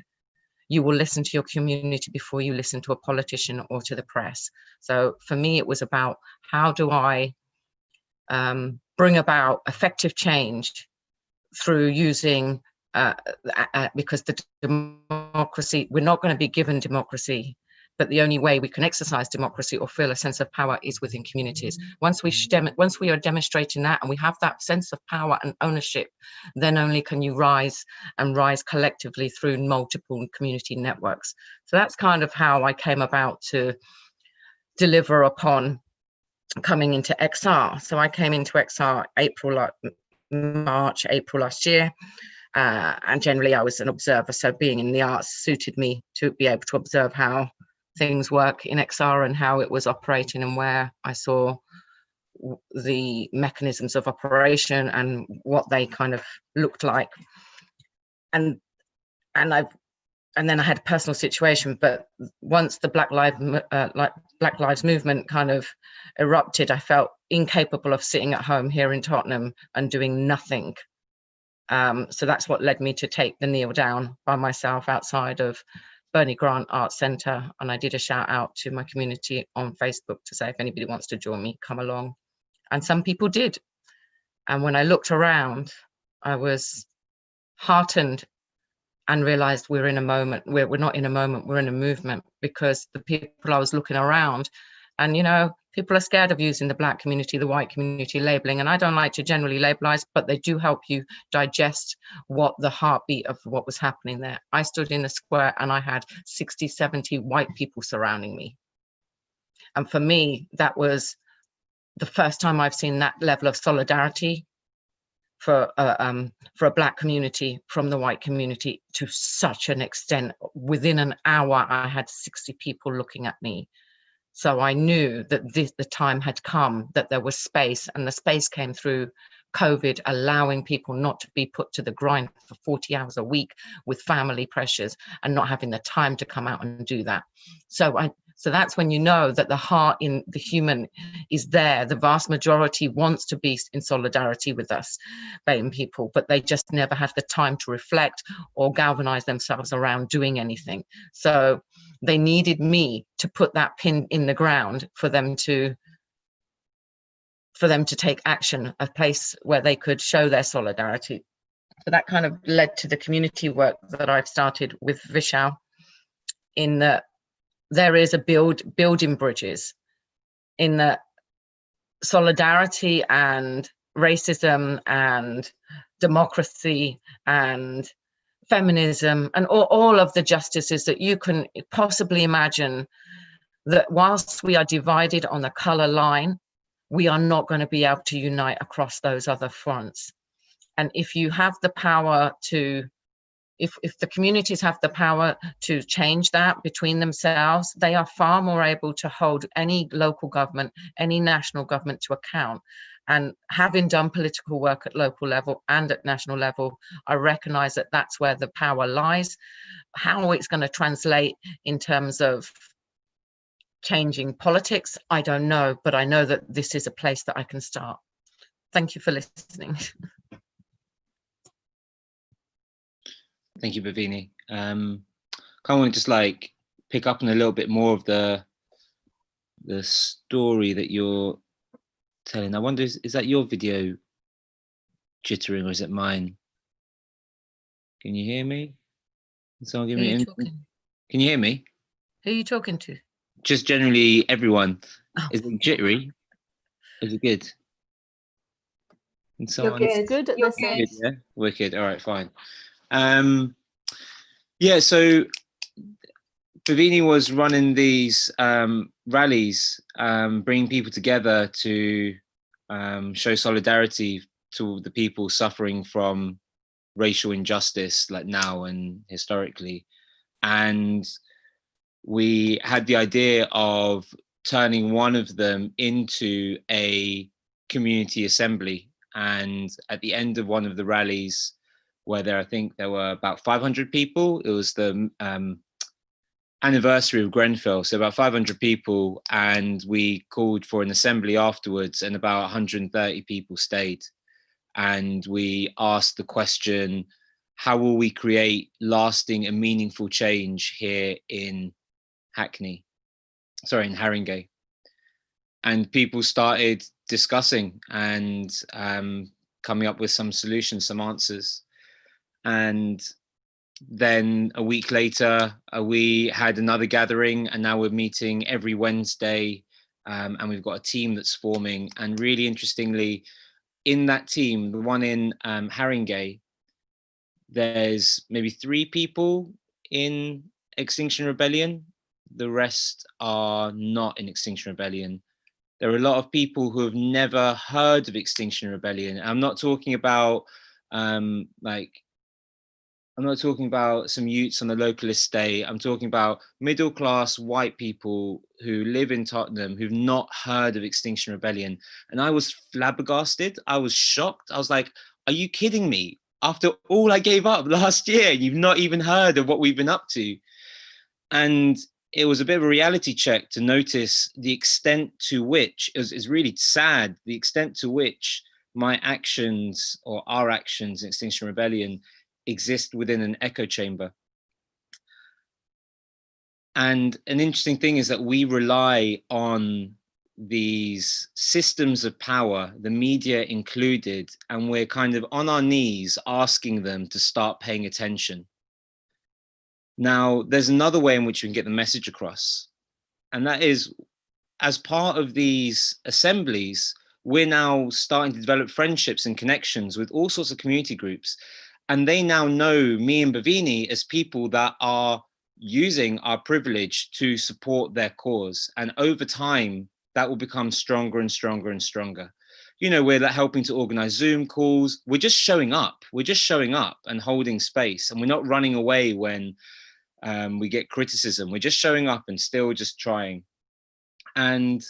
you will listen to your community before you listen to a politician or to the press. So for me, it was about how do I bring about effective change through using, because the democracy, we're not going to be given democracy, but the only way we can exercise democracy or feel a sense of power is within communities. Once we are demonstrating that and we have that sense of power and ownership, then only can you rise collectively through multiple community networks. So that's kind of how I came about to deliver upon coming into XR. So I came into XR March, April last year. And generally I was an observer, so being in the arts suited me to be able to observe how things work in XR and how it was operating, and where I saw the mechanisms of operation and what they kind of looked like. And then I had a personal situation, but once the Black Lives movement kind of erupted, I felt incapable of sitting at home here in Tottenham and doing nothing. So that's what led me to take the kneel down by myself outside of Bernie Grant Arts Centre, and I did a shout out to my community on Facebook to say if anybody wants to join me, come along. And some people did. And when I looked around, I was heartened and realised we're in a moment. We're not in a moment, we're in a movement, because the people I was looking around, And, you know, people are scared of using the Black community, the white community labeling. And I don't like to generally labelize, but they do help you digest what the heartbeat of what was happening there. I stood in a square and I had 60, 70 white people surrounding me. And for me, that was the first time I've seen that level of solidarity for a Black community from the white community to such an extent. Within an hour, I had 60 people looking at me. So I knew that the time had come, that there was space, and the space came through COVID, allowing people not to be put to the grind for 40 hours a week with family pressures and not having the time to come out and do that. So that's when you know that the heart in the human is there. The vast majority wants to be in solidarity with us, BAME people, but they just never have the time to reflect or galvanize themselves around doing anything. So they needed me to put that pin in the ground for them to take action, a place where they could show their solidarity. So that kind of led to the community work that I've started with Vishal, in that there is a building bridges, in that solidarity and racism and democracy and feminism and all of the justices that you can possibly imagine, that whilst we are divided on the colour line, we are not going to be able to unite across those other fronts. And if you have the power to, if the communities have the power to change that between themselves, they are far more able to hold any local government, any national government to account. And having done political work at local level and at national level, I recognise that that's where the power lies. How it's going to translate in terms of changing politics, I don't know, but I know that this is a place that I can start. Thank you for listening. Thank you, Bhavini. Kind of want to just like pick up on a little bit more of the story that you're telling. I wonder, is that your video jittering or is it mine? Can you hear me? Can someone give me an input? Can you hear me? Who are you talking to? Just generally everyone. Oh. Is it jittery? Is it good? Can someone... You're good. Good at You're this good. end. Yeah, wicked. All right, fine. Yeah, so Bhavini was running these rallies, bringing people together to show solidarity to the people suffering from racial injustice, like now and historically. And we had the idea of turning one of them into a community assembly. And at the end of one of the rallies, where I think there were about 500 people, it was the anniversary of Grenfell, so about 500 people, and we called for an assembly afterwards, and about 130 people stayed. And we asked the question, how will we create lasting and meaningful change here in Haringey? And people started discussing and coming up with some solutions, some answers. And then a week later, we had another gathering, and now we're meeting every Wednesday, and we've got a team that's forming. And really interestingly, in that team, the one in Haringey, there's maybe 3 people in Extinction Rebellion. The rest are not in Extinction Rebellion. There are a lot of people who have never heard of Extinction Rebellion. I'm not talking about I'm not talking about some youths on the local estate. I'm talking about middle-class white people who live in Tottenham who've not heard of Extinction Rebellion. And I was flabbergasted. I was shocked. I was like, are you kidding me? After all I gave up last year, you've not even heard of what we've been up to. And it was a bit of a reality check to notice the extent to which, it's really sad, the extent to which my actions or our actions in Extinction Rebellion exist within an echo chamber. And an interesting thing is that we rely on these systems of power, the media included, and we're kind of on our knees asking them to start paying attention. Now, there's another way in which we can get the message across, and that is as part of these assemblies, we're now starting to develop friendships and connections with all sorts of community groups. And they now know me and Bhavini as people that are using our privilege to support their cause. And over time, that will become stronger and stronger and stronger. You know, we're helping to organize Zoom calls. We're just showing up. We're just showing up and holding space. And we're not running away when we get criticism. We're just showing up and still just trying. And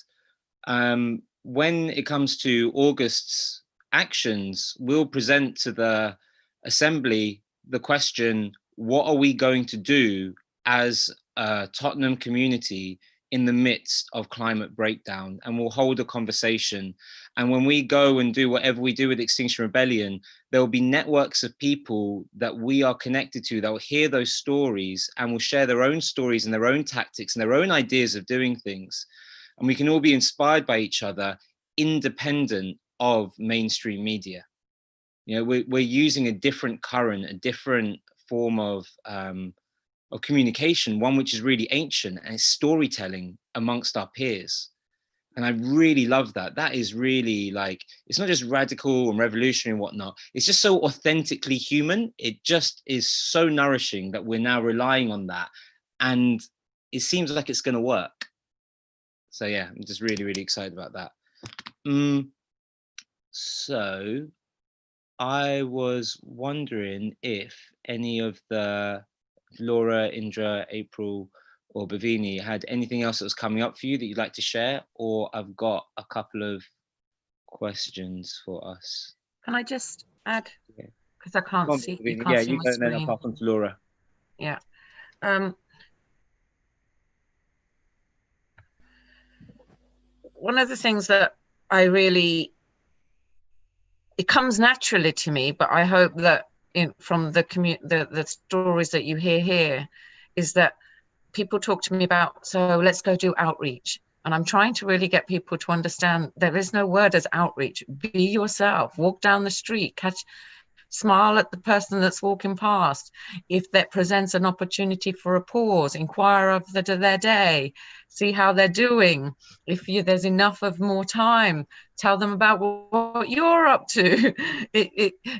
when it comes to August's actions, we'll present to the Assembly the question, what are we going to do as a Tottenham community in the midst of climate breakdown? And we'll hold a conversation. And when we go and do whatever we do with Extinction Rebellion, there will be networks of people that we are connected to that will hear those stories and will share their own stories and their own tactics and their own ideas of doing things. And we can all be inspired by each other, independent of mainstream media. You know, we're using a different current, a different form of communication, one which is really ancient, and it's storytelling amongst our peers. And I really love that. That is really like, it's not just radical and revolutionary and whatnot. It's just so authentically human. It just is so nourishing that we're now relying on that. And it seems like it's going to work. So yeah, I'm just really, really excited about that. So I was wondering if any of the Laura, Indra, April, or Bhavini had anything else that was coming up for you that you'd like to share, or I've got a couple of questions for us. Can I just add? Yeah. Because I can't On, see. Bhavini. You can't Yeah, see you my go, screen. then I'll pass on to Laura. Yeah. One of the things that I really, it comes naturally to me, but I hope that from the stories that you hear here, is that people talk to me about, so let's go do outreach. And I'm trying to really get people to understand there is no word as outreach. Be yourself, walk down the street, smile at the person that's walking past. If that presents an opportunity for a pause, inquire of their day, see how they're doing. If there's enough of more time, tell them about what you're up to.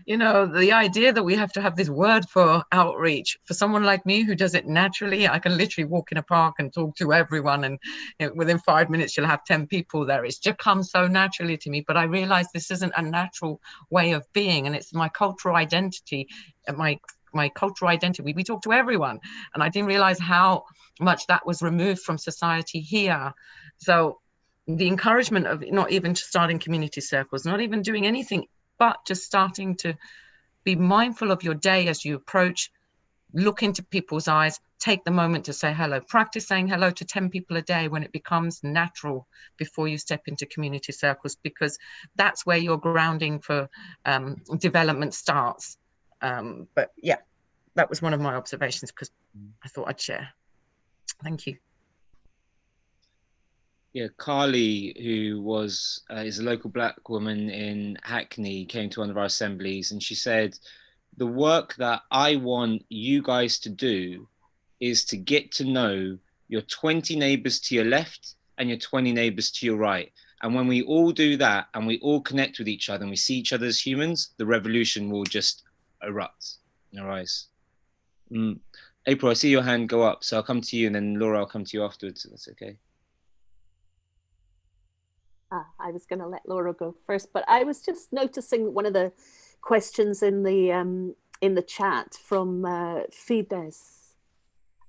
You know, the idea that we have to have this word for outreach, for someone like me who does it naturally, I can literally walk in a park and talk to everyone, and within 5 minutes you'll have 10 people there. It's just come so naturally to me, but I realize this isn't a natural way of being, and it's my cultural identity. My cultural identity, we talk to everyone, and I didn't realize how much that was removed from society here. So the encouragement of not even starting community circles, not even doing anything, but just starting to be mindful of your day as you approach, look into people's eyes, take the moment to say hello, practice saying hello to 10 people a day when it becomes natural before you step into community circles, because that's where your grounding for development starts. But yeah, that was one of my observations because I thought I'd share. Thank you. Yeah, Carly, who is a local Black woman in Hackney, came to one of our assemblies, and she said, the work that I want you guys to do is to get to know your 20 neighbors to your left and your 20 neighbors to your right. And when we all do that and we all connect with each other and we see each other as humans, the revolution will just erupt in our eyes. April, I see your hand go up, so I'll come to you, and then Laura, I'll come to you afterwards, if that's okay. I was going to let Laura go first, but I was just noticing one of the questions in the chat from Fides.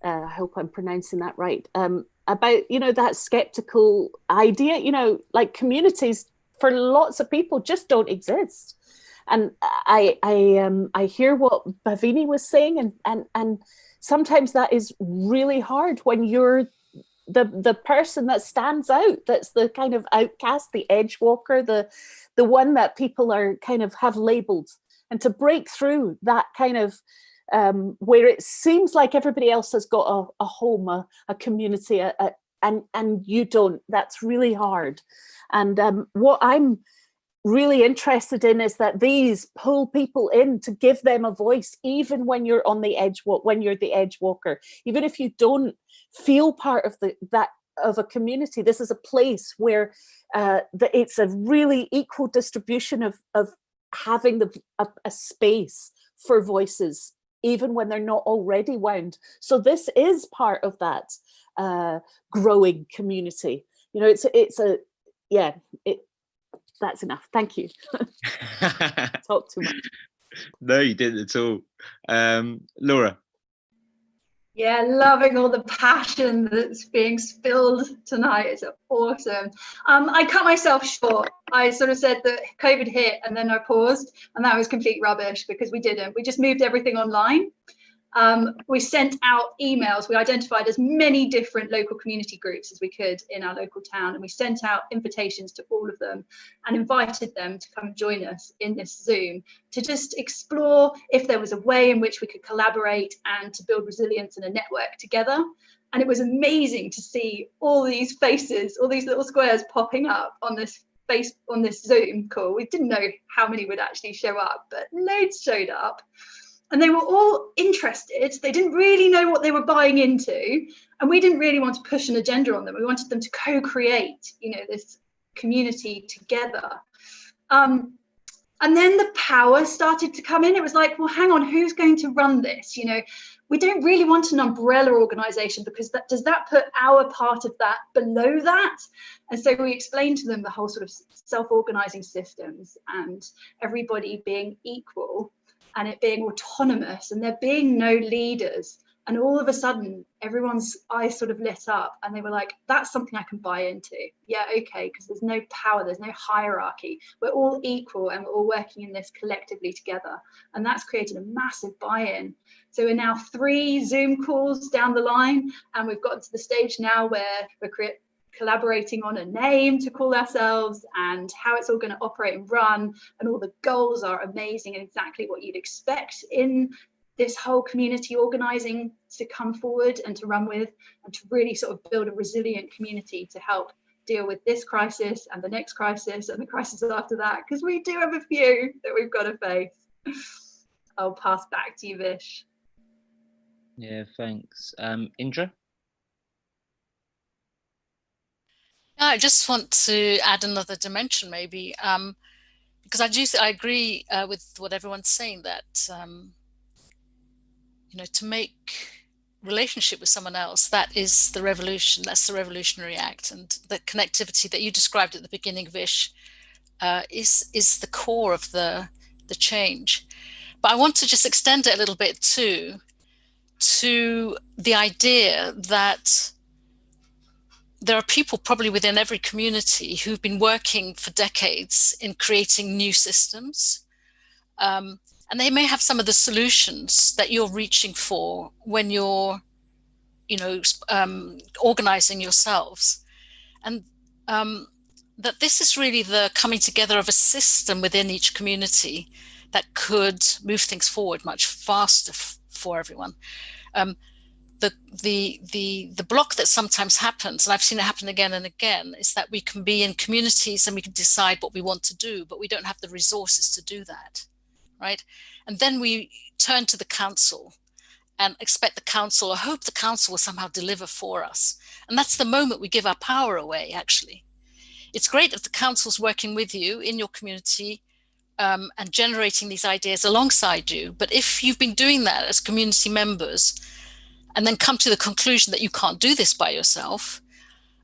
I hope I'm pronouncing that right. About, you know, that skeptical idea, you know, like communities for lots of people just don't exist. And I hear what Bhavini was saying, and sometimes that is really hard when you're the person that stands out, that's the kind of outcast, the edge walker, the one that people are kind of have labeled, and to break through that kind of where it seems like everybody else has got a home, a community, and you don't. That's really hard. And what I'm really interested in is that these pull people in to give them a voice, even when you're on the edge, when you're the edge walker, even if you don't feel part of that of a community. This is a place where it's a really equal distribution of having a space for voices, even when they're not already wound. So this is part of that growing community. You know, that's enough. Thank you. Talk too much. No, you didn't at all. Laura. Yeah, loving all the passion that's being spilled tonight. It's awesome. I cut myself short. I sort of said that COVID hit and then I paused, and that was complete rubbish because we didn't. We just moved everything online. We sent out emails. We identified as many different local community groups as we could in our local town, and we sent out invitations to all of them and invited them to come join us in this Zoom to just explore if there was a way in which we could collaborate and to build resilience and a network together. And it was amazing to see all these faces, all these little squares popping up on this Zoom call. We didn't know how many would actually show up, but loads showed up. And they were all interested. They didn't really know what they were buying into. And we didn't really want to push an agenda on them. We wanted them to co-create, you know, this community together. And then the power started to come in. It was like, well, hang on, who's going to run this? You know, we don't really want an umbrella organization because does that put our part of that below that? And so we explained to them the whole sort of self-organizing systems and everybody being equal, and it being autonomous and there being no leaders. And all of a sudden, everyone's eyes sort of lit up and they were like, that's something I can buy into. Yeah, okay, because there's no power, there's no hierarchy. We're all equal and we're all working in this collectively together. And that's created a massive buy-in. So we're now 3 Zoom calls down the line, and we've gotten to the stage now where we're collaborating on a name to call ourselves and how it's all going to operate and run, and all the goals are amazing and exactly what you'd expect in this whole community organizing to come forward and to run with, and to really sort of build a resilient community to help deal with this crisis and the next crisis and the crisis after that, because we do have a few that we've got to face. I'll pass back to you, Vish. Yeah, thanks. Indra? I just want to add another dimension, maybe, because I agree with what everyone's saying, that you know, to make relationship with someone else, that is the revolution. That's the revolutionary act, and the connectivity that you described at the beginning, Vish, is the core of the change. But I want to just extend it a little bit too to the idea that there are people probably within every community who've been working for decades in creating new systems. And they may have some of the solutions that you're reaching for when you're, you know, organizing yourselves. And that this is really the coming together of a system within each community that could move things forward much faster for everyone. The block that sometimes happens, and I've seen it happen again and again, is that we can be in communities and we can decide what we want to do, but we don't have the resources to do that, right? And then we turn to the council and expect the council, or hope the council will somehow deliver for us. And that's the moment we give our power away, actually. It's great if the council's working with you in your community and generating these ideas alongside you. But if you've been doing that as community members, and then come to the conclusion that you can't do this by yourself,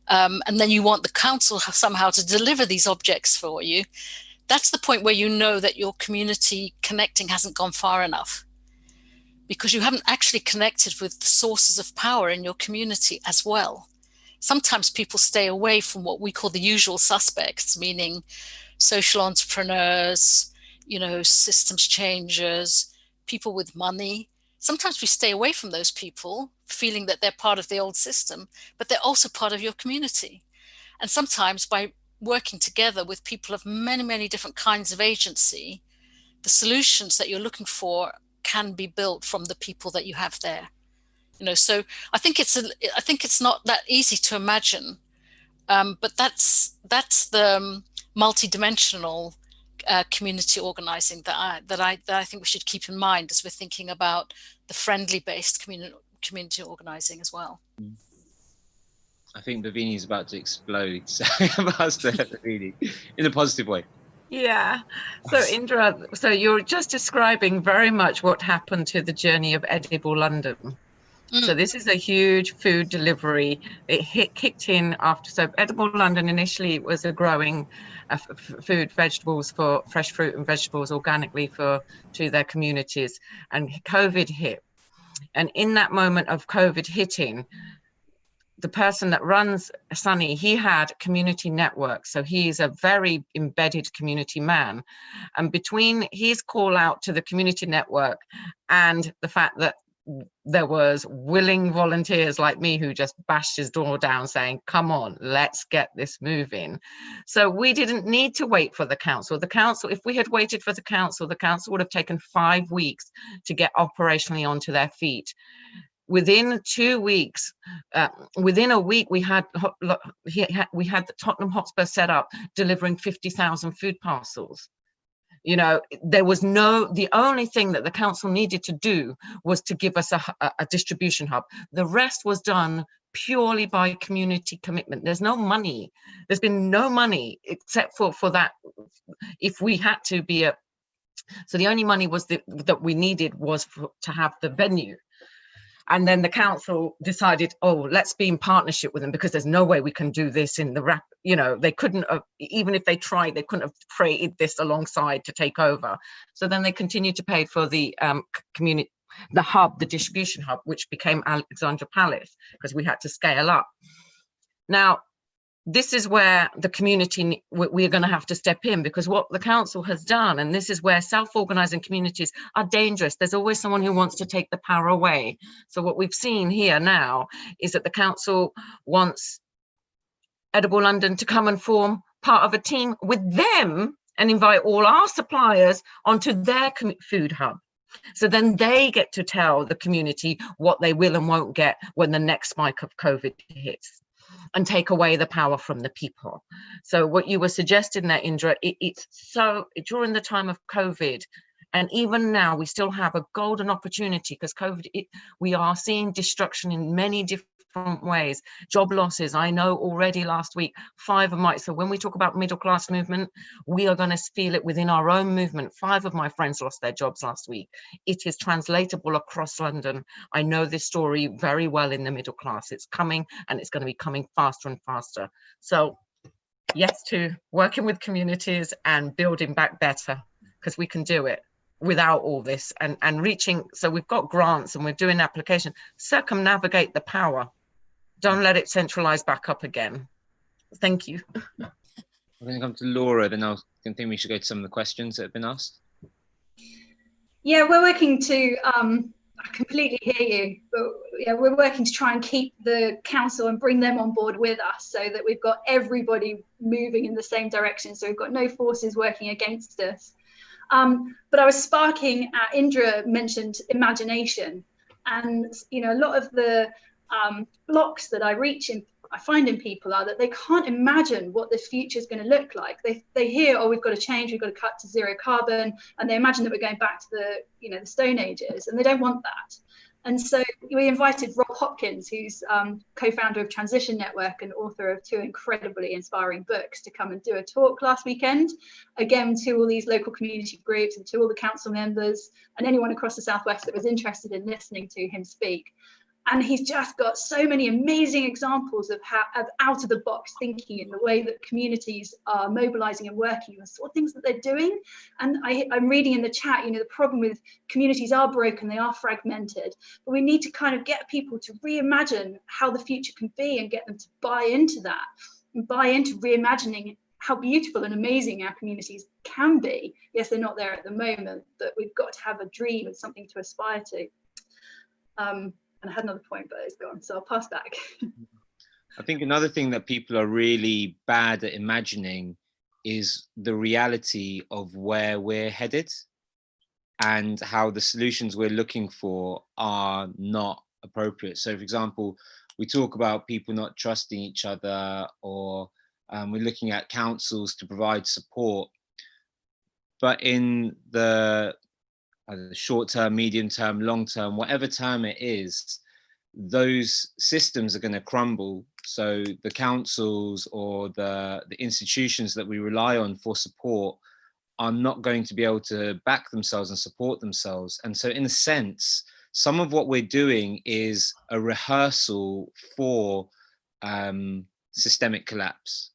and then you want the council somehow to deliver these objects for you, that's the point where you know that your community connecting hasn't gone far enough, because you haven't actually connected with the sources of power in your community as well. Sometimes people stay away from what we call the usual suspects, meaning social entrepreneurs, you know, systems changers, people with money. Sometimes we stay away from those people, feeling that they're part of the old system, but they're also part of your community. And sometimes by working together with people of many, many different kinds of agency, the solutions that you're looking for can be built from the people that you have there. You know, so I think it's not that easy to imagine, but that's the multidimensional community organizing that I think we should keep in mind as we're thinking about the friendly based community organizing as well. I think Bhavini's about to explode. So I've asked her, Bhavini, in a positive way. Yeah. So Indra, so you're just describing very much what happened to the journey of Editable London. So this is a huge food delivery. It kicked in after, so Editable London initially was a growing food, vegetables for fresh fruit and vegetables organically to their communities, and COVID hit. And in that moment of COVID hitting, the person that runs Sunny, he had community network. So he's a very embedded community man. And between his call out to the community network and the fact that there was willing volunteers like me who just bashed his door down saying, come on, let's get this moving. So we didn't need to wait for the council. The council, if we had waited for the council would have taken 5 weeks to get operationally onto their feet. Within 2 weeks, within a week, we had the Tottenham Hotspur set up delivering 50,000 food parcels. You know, there was the only thing that the council needed to do was to give us a distribution hub. The rest was done purely by community commitment. There's no money. There's been no money except for that. If we had to be so the only money was that we needed was to have the venue. And then the council decided, oh, let's be in partnership with them because there's no way we can do this in the you know, they couldn't have, even if they tried, they couldn't have created this alongside to take over. So then they continued to pay for the community, the hub, the distribution hub, which became Alexandra Palace because we had to scale up. Now, this is where the community, we're going to have to step in because what the council has done, and this is where self-organizing communities are dangerous. There's always someone who wants to take the power away. So what we've seen here now is that the council wants Editable London to come and form part of a team with them and invite all our suppliers onto their food hub. So then they get to tell the community what they will and won't get when the next spike of COVID hits, and take away the power from the people. So what you were suggesting there, Indra, it's so, during the time of COVID, and even now we still have a golden opportunity because COVID, we are seeing destruction in many different ways. Job losses, I know already last week, so when we talk about middle class movement, we are going to feel it within our own movement. 5 of my friends lost their jobs last week. It is translatable across London. I know this story very well in the middle class. It's coming and it's going to be coming faster and faster. So yes to working with communities and building back better because we can do it without all this and reaching. So we've got grants and we're doing application, circumnavigate the power. Don't let it centralize back up again. Thank you. I'm going to come to Laura, then I think we should go to some of the questions that have been asked. Yeah, we're working to, I completely hear you, but yeah, we're working to try and keep the council and bring them on board with us so that we've got everybody moving in the same direction. So we've got no forces working against us. But I was sparking, Indra mentioned imagination, and you know, a lot of the blocks that I find in people are that they can't imagine what the future is going to look like. They hear, oh, we've got to change, we've got to cut to zero carbon, and they imagine that we're going back to the Stone Ages, and they don't want that. And so we invited Rob Hopkins, who's co-founder of Transition Network and author of 2 incredibly inspiring books, to come and do a talk last weekend, again, to all these local community groups and to all the council members and anyone across the Southwest that was interested in listening to him speak. And he's just got so many amazing examples of out of the box thinking in the way that communities are mobilizing and working, the sort of things that they're doing. And I'm reading in the chat, the problem with communities are broken, they are fragmented, but we need to kind of get people to reimagine how the future can be and get them to buy into that and buy into reimagining how beautiful and amazing our communities can be. Yes, they're not there at the moment, but we've got to have a dream and something to aspire to. And I had another point, but it's gone, so I'll pass back. I think another thing that people are really bad at imagining is the reality of where we're headed and how the solutions we're looking for are not appropriate. So for example, we talk about people not trusting each other, or we're looking at councils to provide support. But in the short term, medium term, long term, whatever term it is, those systems are going to crumble. So the councils or the institutions that we rely on for support are not going to be able to back themselves and support themselves. And so in a sense, some of what we're doing is a rehearsal for systemic collapse.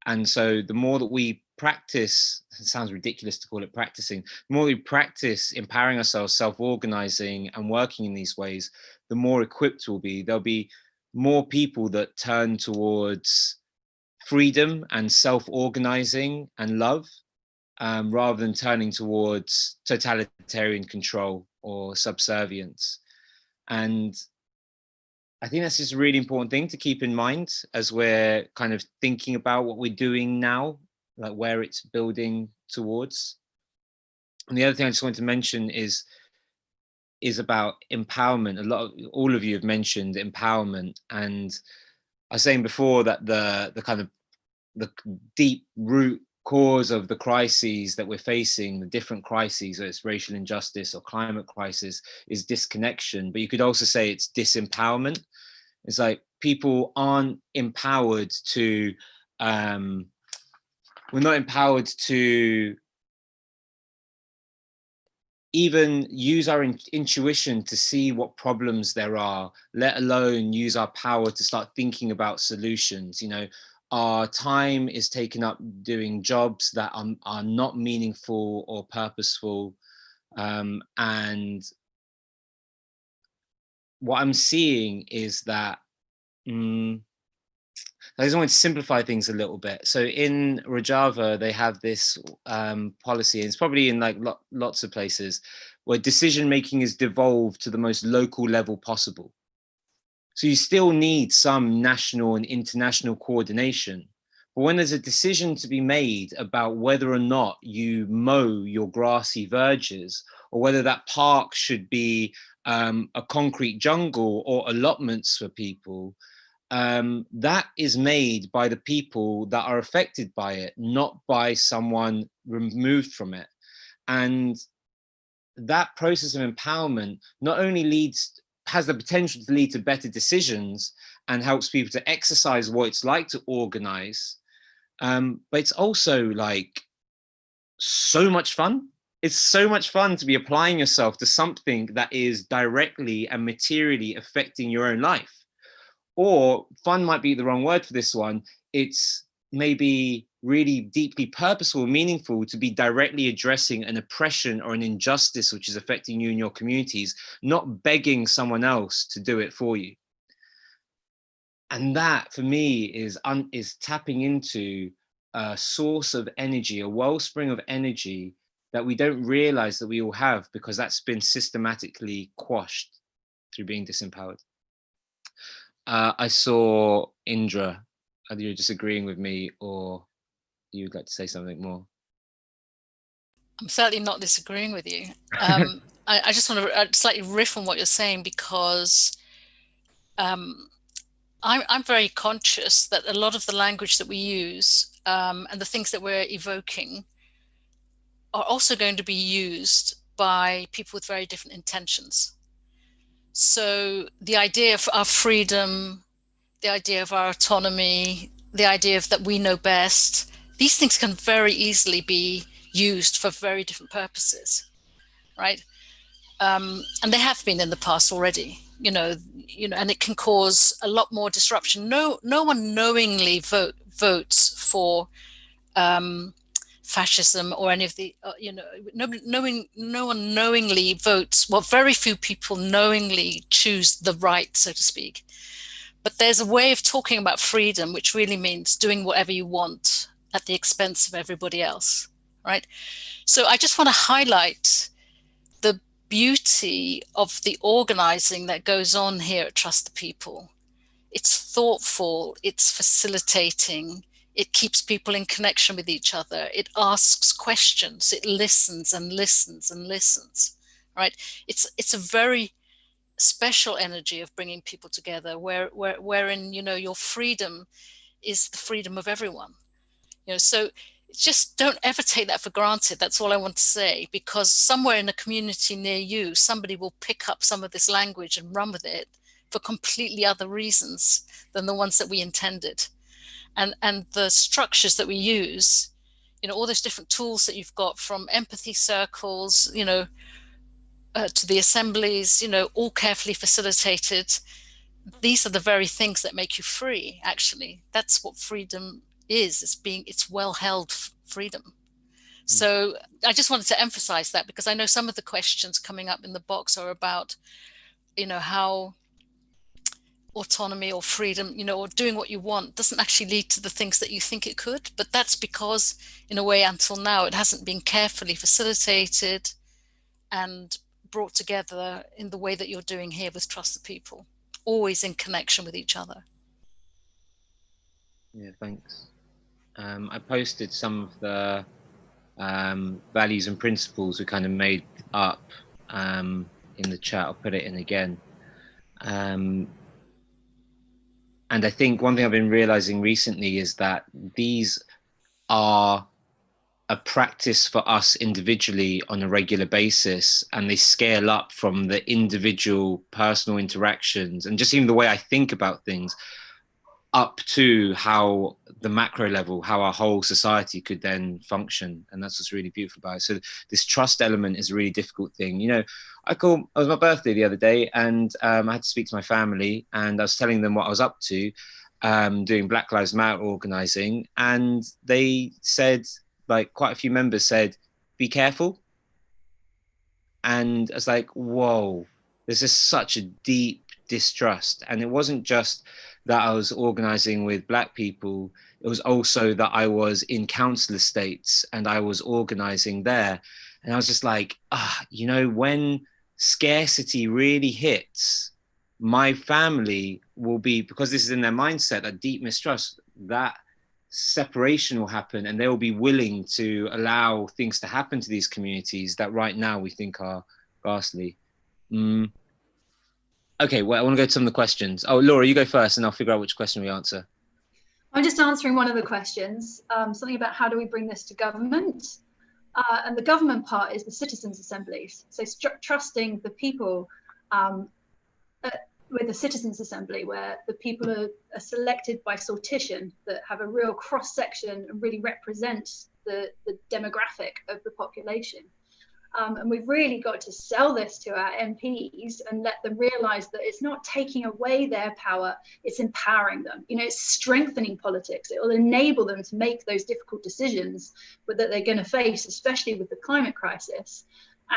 And so the more that we practice, it sounds ridiculous to call it practicing, the more we practice empowering ourselves, self-organizing and working in these ways, the more equipped we'll be. There'll be more people that turn towards freedom and self-organizing and love, rather than turning towards totalitarian control or subservience. And I think that's just a really important thing to keep in mind as we're kind of thinking about what we're doing now, like where it's building towards. And the other thing I just wanted to mention is about empowerment. All of you have mentioned empowerment, and I was saying before that the kind of the deep root cause of the crises that we're facing, the different crises, whether it's racial injustice or climate crisis, is disconnection. But you could also say it's disempowerment. It's like people aren't empowered to, we're not empowered to even use our intuition to see what problems there are, let alone use our power to start thinking about solutions. You know, our time is taken up doing jobs that are not meaningful or purposeful. And what I'm seeing is that, I just want to simplify things a little bit. So in Rojava, they have this policy, and it's probably in like lots of places, where decision-making is devolved to the most local level possible. So you still need some national and international coordination. But when there's a decision to be made about whether or not you mow your grassy verges, or whether that park should be a concrete jungle or allotments for people, that is made by the people that are affected by it, not by someone removed from it. And that process of empowerment not only has the potential to lead to better decisions and helps people to exercise what it's like to organize, but it's also like so much fun. It's so much fun to be applying yourself to something that is directly and materially affecting your own life. Or fun might be the wrong word for this one. It's maybe really deeply purposeful, meaningful to be directly addressing an oppression or an injustice which is affecting you and your communities, not begging someone else to do it for you. And that for me is tapping into a source of energy, a wellspring of energy that we don't realize that we all have, because that's been systematically quashed through being disempowered. I saw Indra, either you're disagreeing with me or you'd like to say something more. I'm certainly not disagreeing with you. I just want to slightly riff on what you're saying, because I'm very conscious that a lot of the language that we use and the things that we're evoking are also going to be used by people with very different intentions. So the idea of our freedom, the idea of our autonomy, the idea of that we know best, these things can very easily be used for very different purposes, right? And they have been in the past already, you know, and it can cause a lot more disruption. No one knowingly votes for fascism or any of the, no one knowingly votes. Well, very few people knowingly choose the right, so to speak. But there's a way of talking about freedom, which really means doing whatever you want at the expense of everybody else, right? So I just want to highlight the beauty of the organizing that goes on here at Trust the People. It's thoughtful, it's facilitating, it keeps people in connection with each other, it asks questions, it listens and listens and listens, right? It's a very special energy of bringing people together, wherein, you know, your freedom is the freedom of everyone. You know, so just don't ever take that for granted. That's all I want to say, because somewhere in a community near you, somebody will pick up some of this language and run with it for completely other reasons than the ones that we intended. And the structures that we use, all those different tools that you've got, from empathy circles, to the assemblies, all carefully facilitated. These are the very things that make you free, actually. That's what freedom is. It's well-held freedom. So I just wanted to emphasize that, because I know some of the questions coming up in the box are about, how autonomy or freedom, or doing what you want doesn't actually lead to the things that you think it could. But that's because, in a way, until now, it hasn't been carefully facilitated and brought together in the way that you're doing here with Trust the People, always in connection with each other. Yeah, thanks. I posted some of the values and principles we kind of made up in the chat. I'll put it in again. And I think one thing I've been realizing recently is that these are a practice for us individually on a regular basis, and they scale up from the individual personal interactions and just even the way I think about things, up to how the macro level, how our whole society could then function. And that's what's really beautiful about it. So this trust element is a really difficult thing. It was my birthday the other day, and I had to speak to my family, and I was telling them what I was up to, doing Black Lives Matter organizing. And they said, like, quite a few members said, be careful. And I was like, whoa, there's just such a deep distrust. And it wasn't just that I was organizing with Black people, it was also that I was in council estates and I was organizing there. And I was just like, when scarcity really hits, my family will be, because this is in their mindset, that deep mistrust, that separation will happen, and they will be willing to allow things to happen to these communities that right now we think are ghastly. Okay, well, I want to go to some of the questions. Oh, Laura, you go first and I'll figure out which question we answer. I'm just answering one of the questions, something about how do we bring this to government? And the government part is the citizens' assemblies. So trusting the people with the citizens' assembly, where the people are selected by sortition, that have a real cross-section and really represent the demographic of the population. And we've really got to sell this to our MPs and let them realize that it's not taking away their power, it's empowering them. It's strengthening politics. It will enable them to make those difficult decisions that they're going to face, especially with the climate crisis,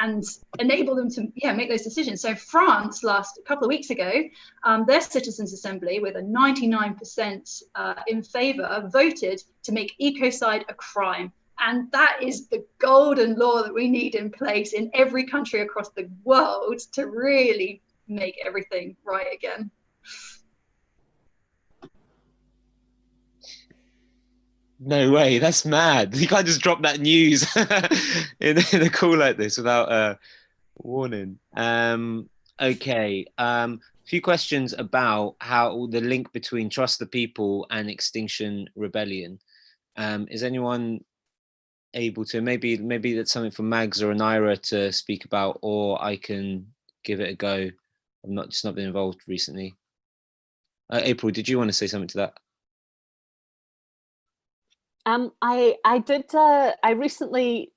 and enable them to make those decisions. So France, a couple of weeks ago, their citizens' assembly, with a 99% in favor, voted to make ecocide a crime. And that is the golden law that we need in place in every country across the world to really make everything right again. No way, that's mad. You can't just drop that news in a call like this without warning. Okay, a few questions about how the link between Trust the People and Extinction Rebellion. Is anyone able to, maybe that's something for Mags or Anira to speak about, or I can give it a go. I've not been involved recently. April, did you want to say something to that? I did. I recently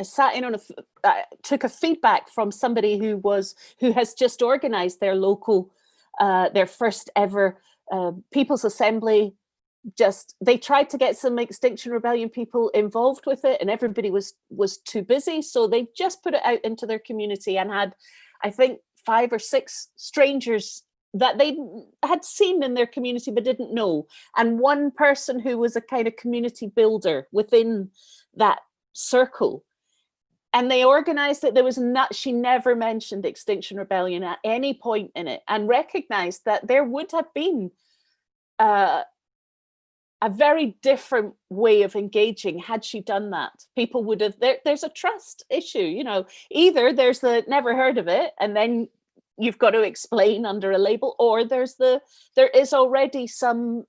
sat in on took a feedback from somebody who has just organised their local, their first ever People's Assembly. They tried to get some Extinction Rebellion people involved with it, and everybody was too busy. So they just put it out into their community and had, I think, 5 or 6 strangers that they had seen in their community but didn't know, and one person who was a kind of community builder within that circle. And they organized it. She never mentioned Extinction Rebellion at any point in it, and recognized that there would have been a very different way of engaging had she done that. People would have, there's a trust issue, either there's the never heard of it, and then you've got to explain under a label, or there is already some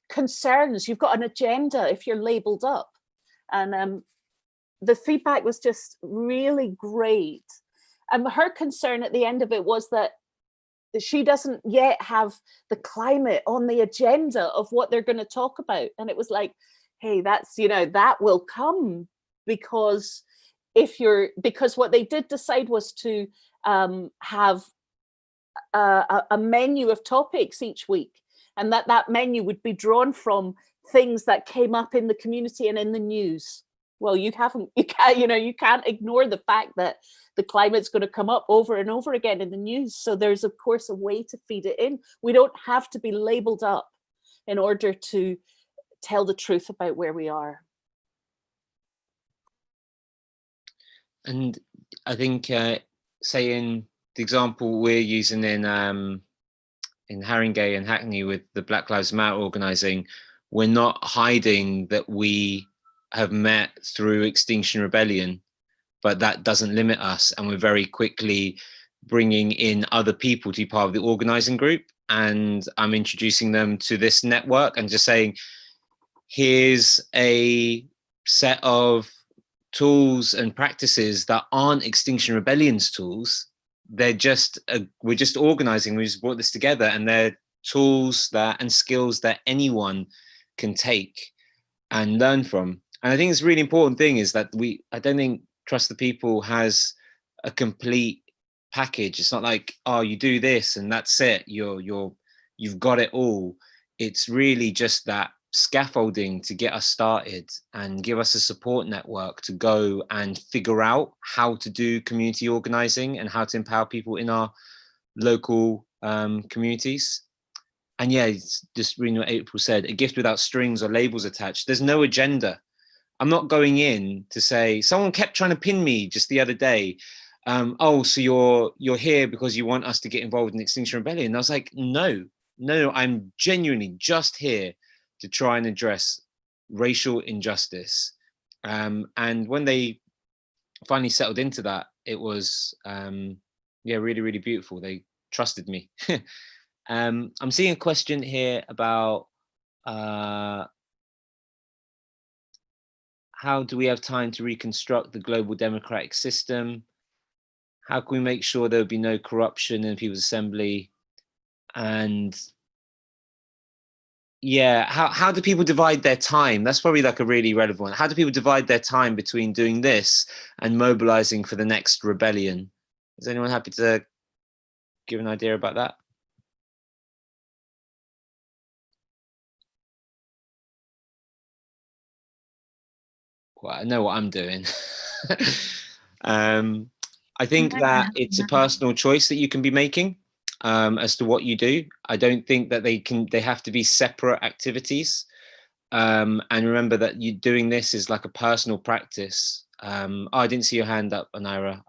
concerns. You've got an agenda if you're labeled up. And the feedback was just really great. Her concern at the end of it was that she doesn't yet have the climate on the agenda of what they're going to talk about. And it was like, hey, that's, you know, that will come, because because what they did decide was to have a menu of topics each week, and that menu would be drawn from things that came up in the community and in the news. Well, you can't ignore the fact that the climate's going to come up over and over again in the news. So there's, of course, a way to feed it in. We don't have to be labeled up in order to tell the truth about where we are. And I think, say in the example we're using in Haringey and Hackney with the Black Lives Matter organising, we're not hiding that we have met through Extinction Rebellion, but that doesn't limit us. And we're very quickly bringing in other people to be part of the organising group. And I'm introducing them to this network and just saying, here's a set of tools and practices that aren't Extinction Rebellion's tools. They're just, we're just organising, we just brought this together, and they're tools and skills that anyone can take and learn from. And I think it's a really important thing is that I don't think Trust the People has a complete package. It's not like, oh, you do this and that's it, you've got it all. It's really just that scaffolding to get us started and give us a support network to go and figure out how to do community organizing and how to empower people in our local communities. And yeah, it's just reading what April said, a gift without strings or labels attached. There's no agenda. I'm not going in to say, someone kept trying to pin me just the other day. Oh, so you're here because you want us to get involved in Extinction Rebellion. And I was like, no, I'm genuinely just here to try and address racial injustice. And when they finally settled into that, it was, really, really beautiful. They trusted me. I'm seeing a question here about how do we have time to reconstruct the global democratic system? How can we make sure there will be no corruption in the People's Assembly? And yeah, how do people divide their time? That's probably like a really relevant one. How do people divide their time between doing this and mobilizing for the next rebellion? Is anyone happy to give an idea about that? Well, I know what I'm doing. I think that it's a personal choice that you can be making as to what you do. I don't think that they have to be separate activities. And remember that you doing this is like a personal practice. I didn't see your hand up, Anira.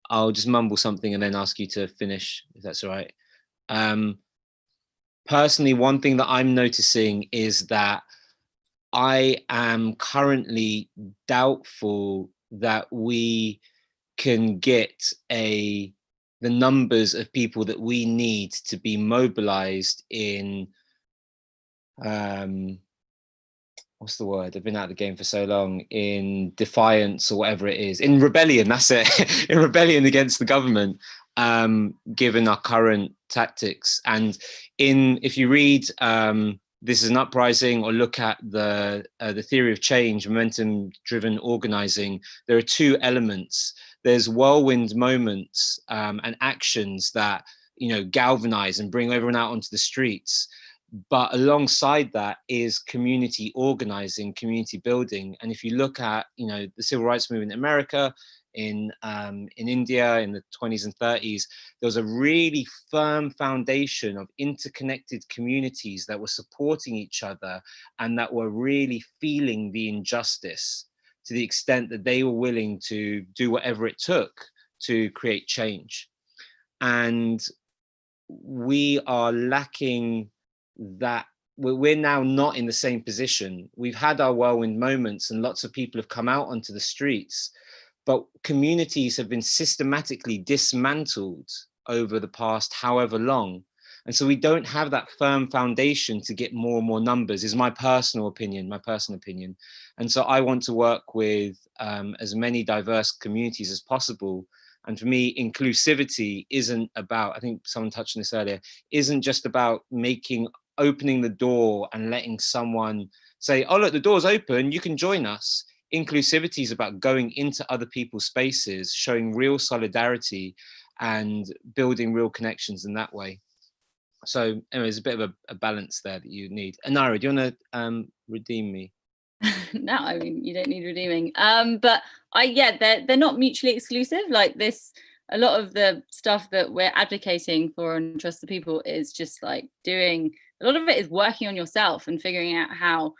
I'll just mumble something and then ask you to finish, if that's all right. Personally, one thing that I'm noticing is that I am currently doubtful that we can get the numbers of people that we need to be mobilized in, what's the word? I've been out of the game for so long, in defiance or whatever it is, in rebellion, that's it, in rebellion against the government, given our current tactics. And if you read This is an Uprising or look at the theory of change, momentum-driven organizing, there are two elements. There's whirlwind moments and actions that, galvanize and bring everyone out onto the streets. But alongside that is community organizing, community building. And if you look at, the civil rights movement in America, in India in the 20s and 30s, there was a really firm foundation of interconnected communities that were supporting each other and that were really feeling the injustice to the extent that they were willing to do whatever it took to create change. And we are lacking that. We're now not in the same position. We've had our whirlwind moments and lots of people have come out onto the streets, but communities have been systematically dismantled over the past however long. And so we don't have that firm foundation to get more and more numbers, is my personal opinion. And so I want to work with as many diverse communities as possible. And for me, inclusivity isn't about, I think someone touched on this earlier, isn't just about opening the door and letting someone say, oh, look, the door's open, you can join us. Inclusivity is about going into other people's spaces, showing real solidarity and building real connections in that way. So anyway, there's a bit of a balance there that you need. Anira, do you want to redeem me? No, I mean, you don't need redeeming. But they're not mutually exclusive. Like this, a lot of the stuff that we're advocating for on Trust the People is just like a lot of it is working on yourself and figuring out how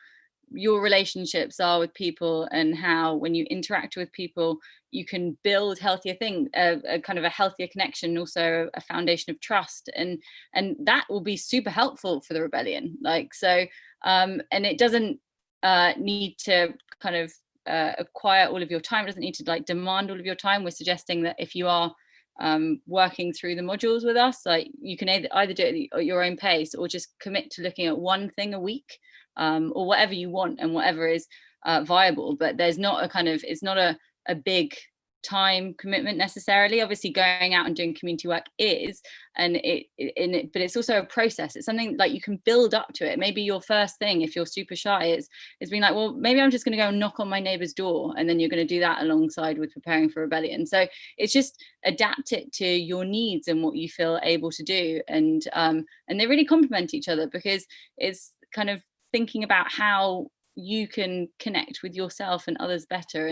your relationships are with people, and how when you interact with people you can build healthier things, a kind of a healthier connection, also a foundation of trust, and that will be super helpful for the rebellion. Like so and it doesn't need to kind of acquire all of your time. It doesn't need to like demand all of your time. We're suggesting that if you are working through the modules with us, like you can either do it at your own pace or just commit to looking at one thing a week, or whatever you want and whatever is viable. But there's not a kind of, it's not a big time commitment necessarily. Obviously going out and doing community work is, but it's also a process. It's something like you can build up to it. Maybe your first thing, if you're super shy, is being like, well, maybe I'm just going to go and knock on my neighbor's door, and then you're going to do that alongside with preparing for rebellion. So it's just adapt it to your needs and what you feel able to do, and they really complement each other, because it's kind of thinking about how you can connect with yourself and others better.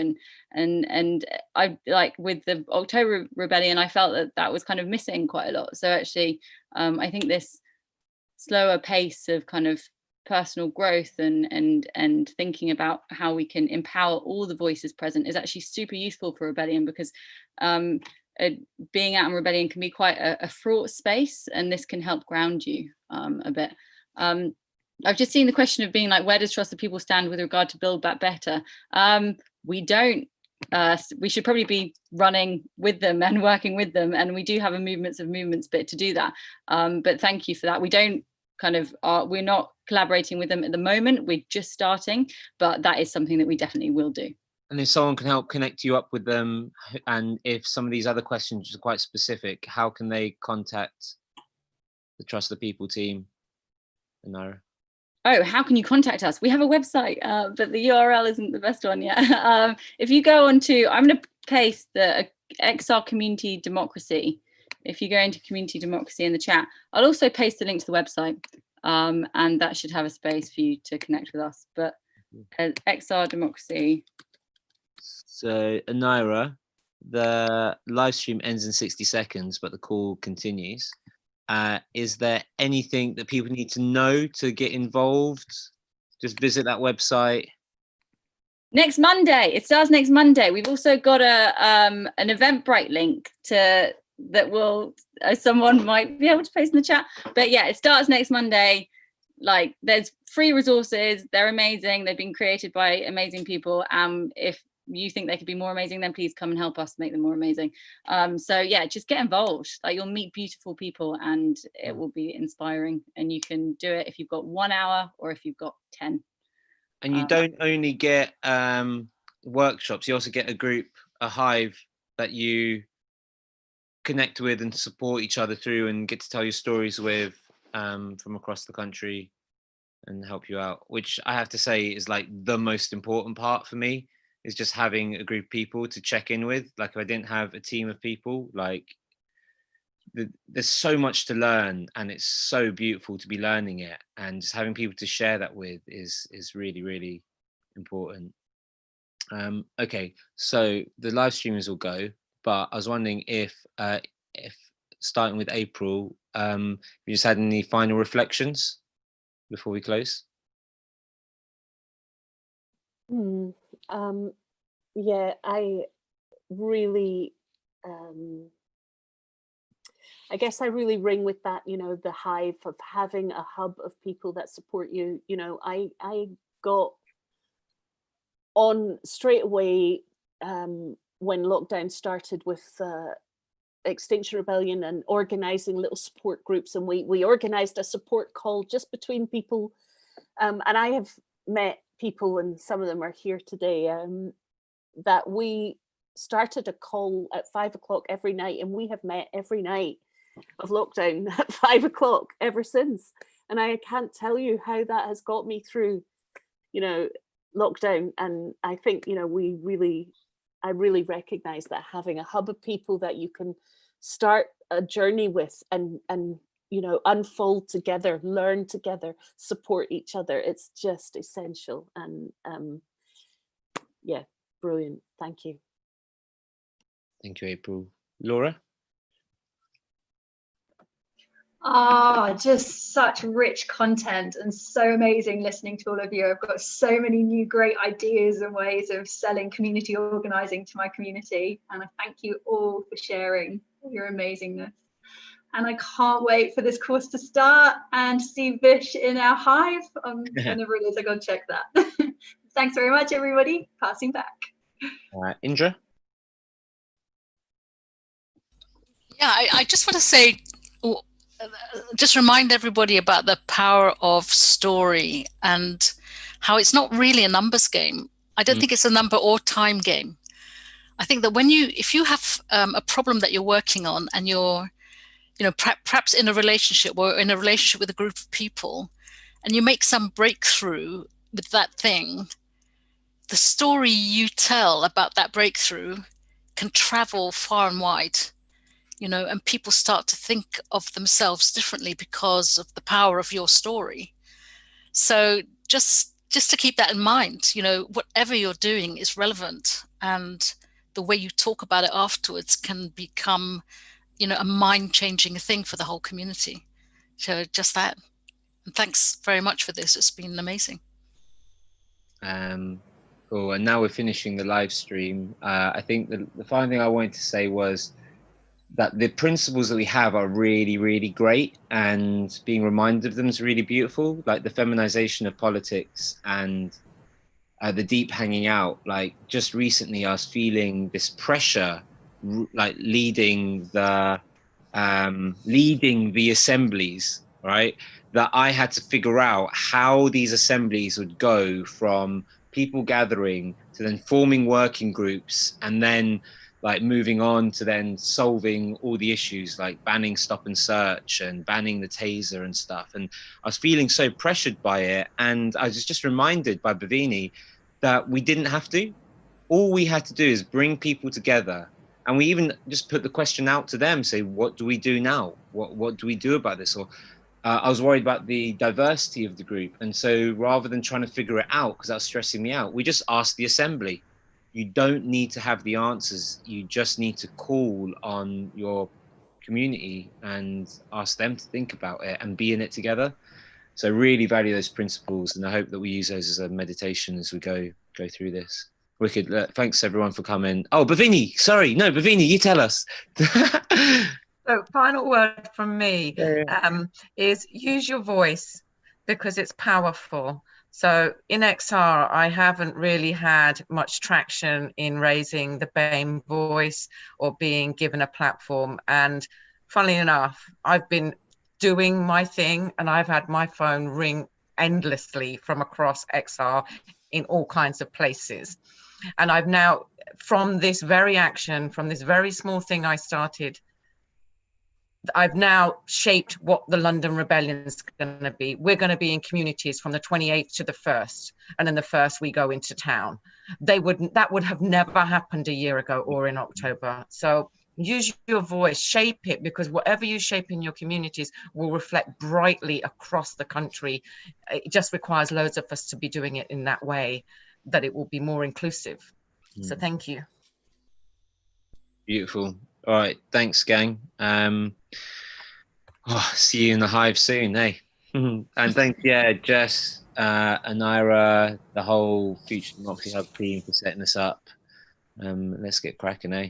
And I, like with the October Rebellion, I felt that was kind of missing quite a lot. So actually I think this slower pace of kind of personal growth and thinking about how we can empower all the voices present is actually super useful for Rebellion, because being out in Rebellion can be quite a fraught space, and this can help ground you a bit. I've just seen the question of being like, where does Trust the People stand with regard to Build Back Better? We don't. We should probably be running with them and working with them, and we do have a movements of movements bit to do that. But thank you for that. We don't kind of we're not collaborating with them at the moment. We're just starting, but that is something that we definitely will do. And if someone can help connect you up with them, and if some of these other questions are quite specific, how can they contact the Trust the People team, Anira? Oh, how can you contact us? We have a website, but the URL isn't the best one yet. If you go on to, I'm going to paste the XR Community Democracy. If you go into Community Democracy in the chat, I'll also paste the link to the website, and that should have a space for you to connect with us. But XR Democracy. So Anira, the live stream ends in 60 seconds, but the call continues. Is there anything that people need to know to get involved? Just visit that website. Next Monday, it starts next Monday. We've also got an Eventbrite link that will someone might be able to paste in the chat. But yeah, it starts next Monday. Like, there's free resources. They're amazing. They've been created by amazing people. If you think they could be more amazing, then please come and help us make them more amazing. So yeah, just get involved. Like, you'll meet beautiful people and it will be inspiring, and you can do it if you've got 1 hour or if you've got 10. And you don't only get workshops, you also get a group, a hive that you connect with and support each other through, and get to tell your stories with from across the country and help you out, which I have to say is like the most important part for me, is just having a group of people to check in with. Like, if I didn't have a team of people, like there's so much to learn, and it's so beautiful to be learning it, and just having people to share that with is really, really important. Okay, so the live streamers will go, but I was wondering if starting with April, you just had any final reflections before we close? Yeah, I really, I guess I really ring with that, you know, the hive of having a hub of people that support you. You know, I got on straight away when lockdown started with Extinction Rebellion and organizing little support groups, and we organized a support call just between people, and I have met people, and some of them are here today, that we started a call at 5 o'clock every night, and we have met every night of lockdown at 5 o'clock ever since. And I can't tell you how that has got me through, you know, lockdown. And I think, you know, I really recognize that having a hub of people that you can start a journey with and you know, unfold together, learn together, support each other, it's just essential. And yeah, brilliant. Thank you. Thank you, April. Laura? Just such rich content and so amazing listening to all of you. I've got so many new great ideas and ways of selling community organizing to my community. And I thank you all for sharing your amazingness. And I can't wait for this course to start and see Vish in our hive. Whenever it is, I gotta check that. Thanks very much, everybody. Passing back. Indra? Yeah, I just want to say, just remind everybody about the power of story and how it's not really a numbers game. I don't think it's a number or time game. I think that if you have a problem that you're working on, and you're, you know, perhaps in a relationship or in a relationship with a group of people, and you make some breakthrough with that thing, the story you tell about that breakthrough can travel far and wide, you know, and people start to think of themselves differently because of the power of your story. So just to keep that in mind, you know, whatever you're doing is relevant, and the way you talk about it afterwards can become, you know, a mind-changing thing for the whole community. So just that. And thanks very much for this. It's been amazing. Cool. And now we're finishing the live stream. I think the final thing I wanted to say was that the principles that we have are really, really great, and being reminded of them is really beautiful. Like the feminization of politics and the deep hanging out. Like just recently, I was feeling this pressure, like leading the assemblies, right? That I had to figure out how these assemblies would go from people gathering to then forming working groups, and then like moving on to then solving all the issues like banning stop and search and banning the taser and stuff. And I was feeling so pressured by it. And I was just reminded by Bhavini that we didn't have to. All we had to do is bring people together. And we even just put the question out to them, say, what do we do now? What do we do about this? Or I was worried about the diversity of the group. And so rather than trying to figure it out, because that was stressing me out, we just asked the assembly. You don't need to have the answers. You just need to call on your community and ask them to think about it and be in it together. So really value those principles, and I hope that we use those as a meditation as we go through this. Wicked. Thanks everyone for coming. Oh, Bhavini, sorry. No, Bhavini, you tell us. So final word from me is use your voice, because it's powerful. So in XR, I haven't really had much traction in raising the BAME voice or being given a platform. And funnily enough, I've been doing my thing, and I've had my phone ring endlessly from across XR in all kinds of places. And I've now, from this very action, from this very small thing I started, I've now shaped what the London Rebellion is going to be. We're going to be in communities from the 28th to the 1st, and then the 1st we go into town. That would have never happened a year ago or in October. So use your voice, shape it, because whatever you shape in your communities will reflect brightly across the country. It just requires loads of us to be doing it in that way, that it will be more inclusive. So thank you. Beautiful. All right, thanks, gang. See you in the hive soon, eh? And thanks, Jess, Anira, the whole Future Democracy Hub team for setting this up. Let's get cracking, eh?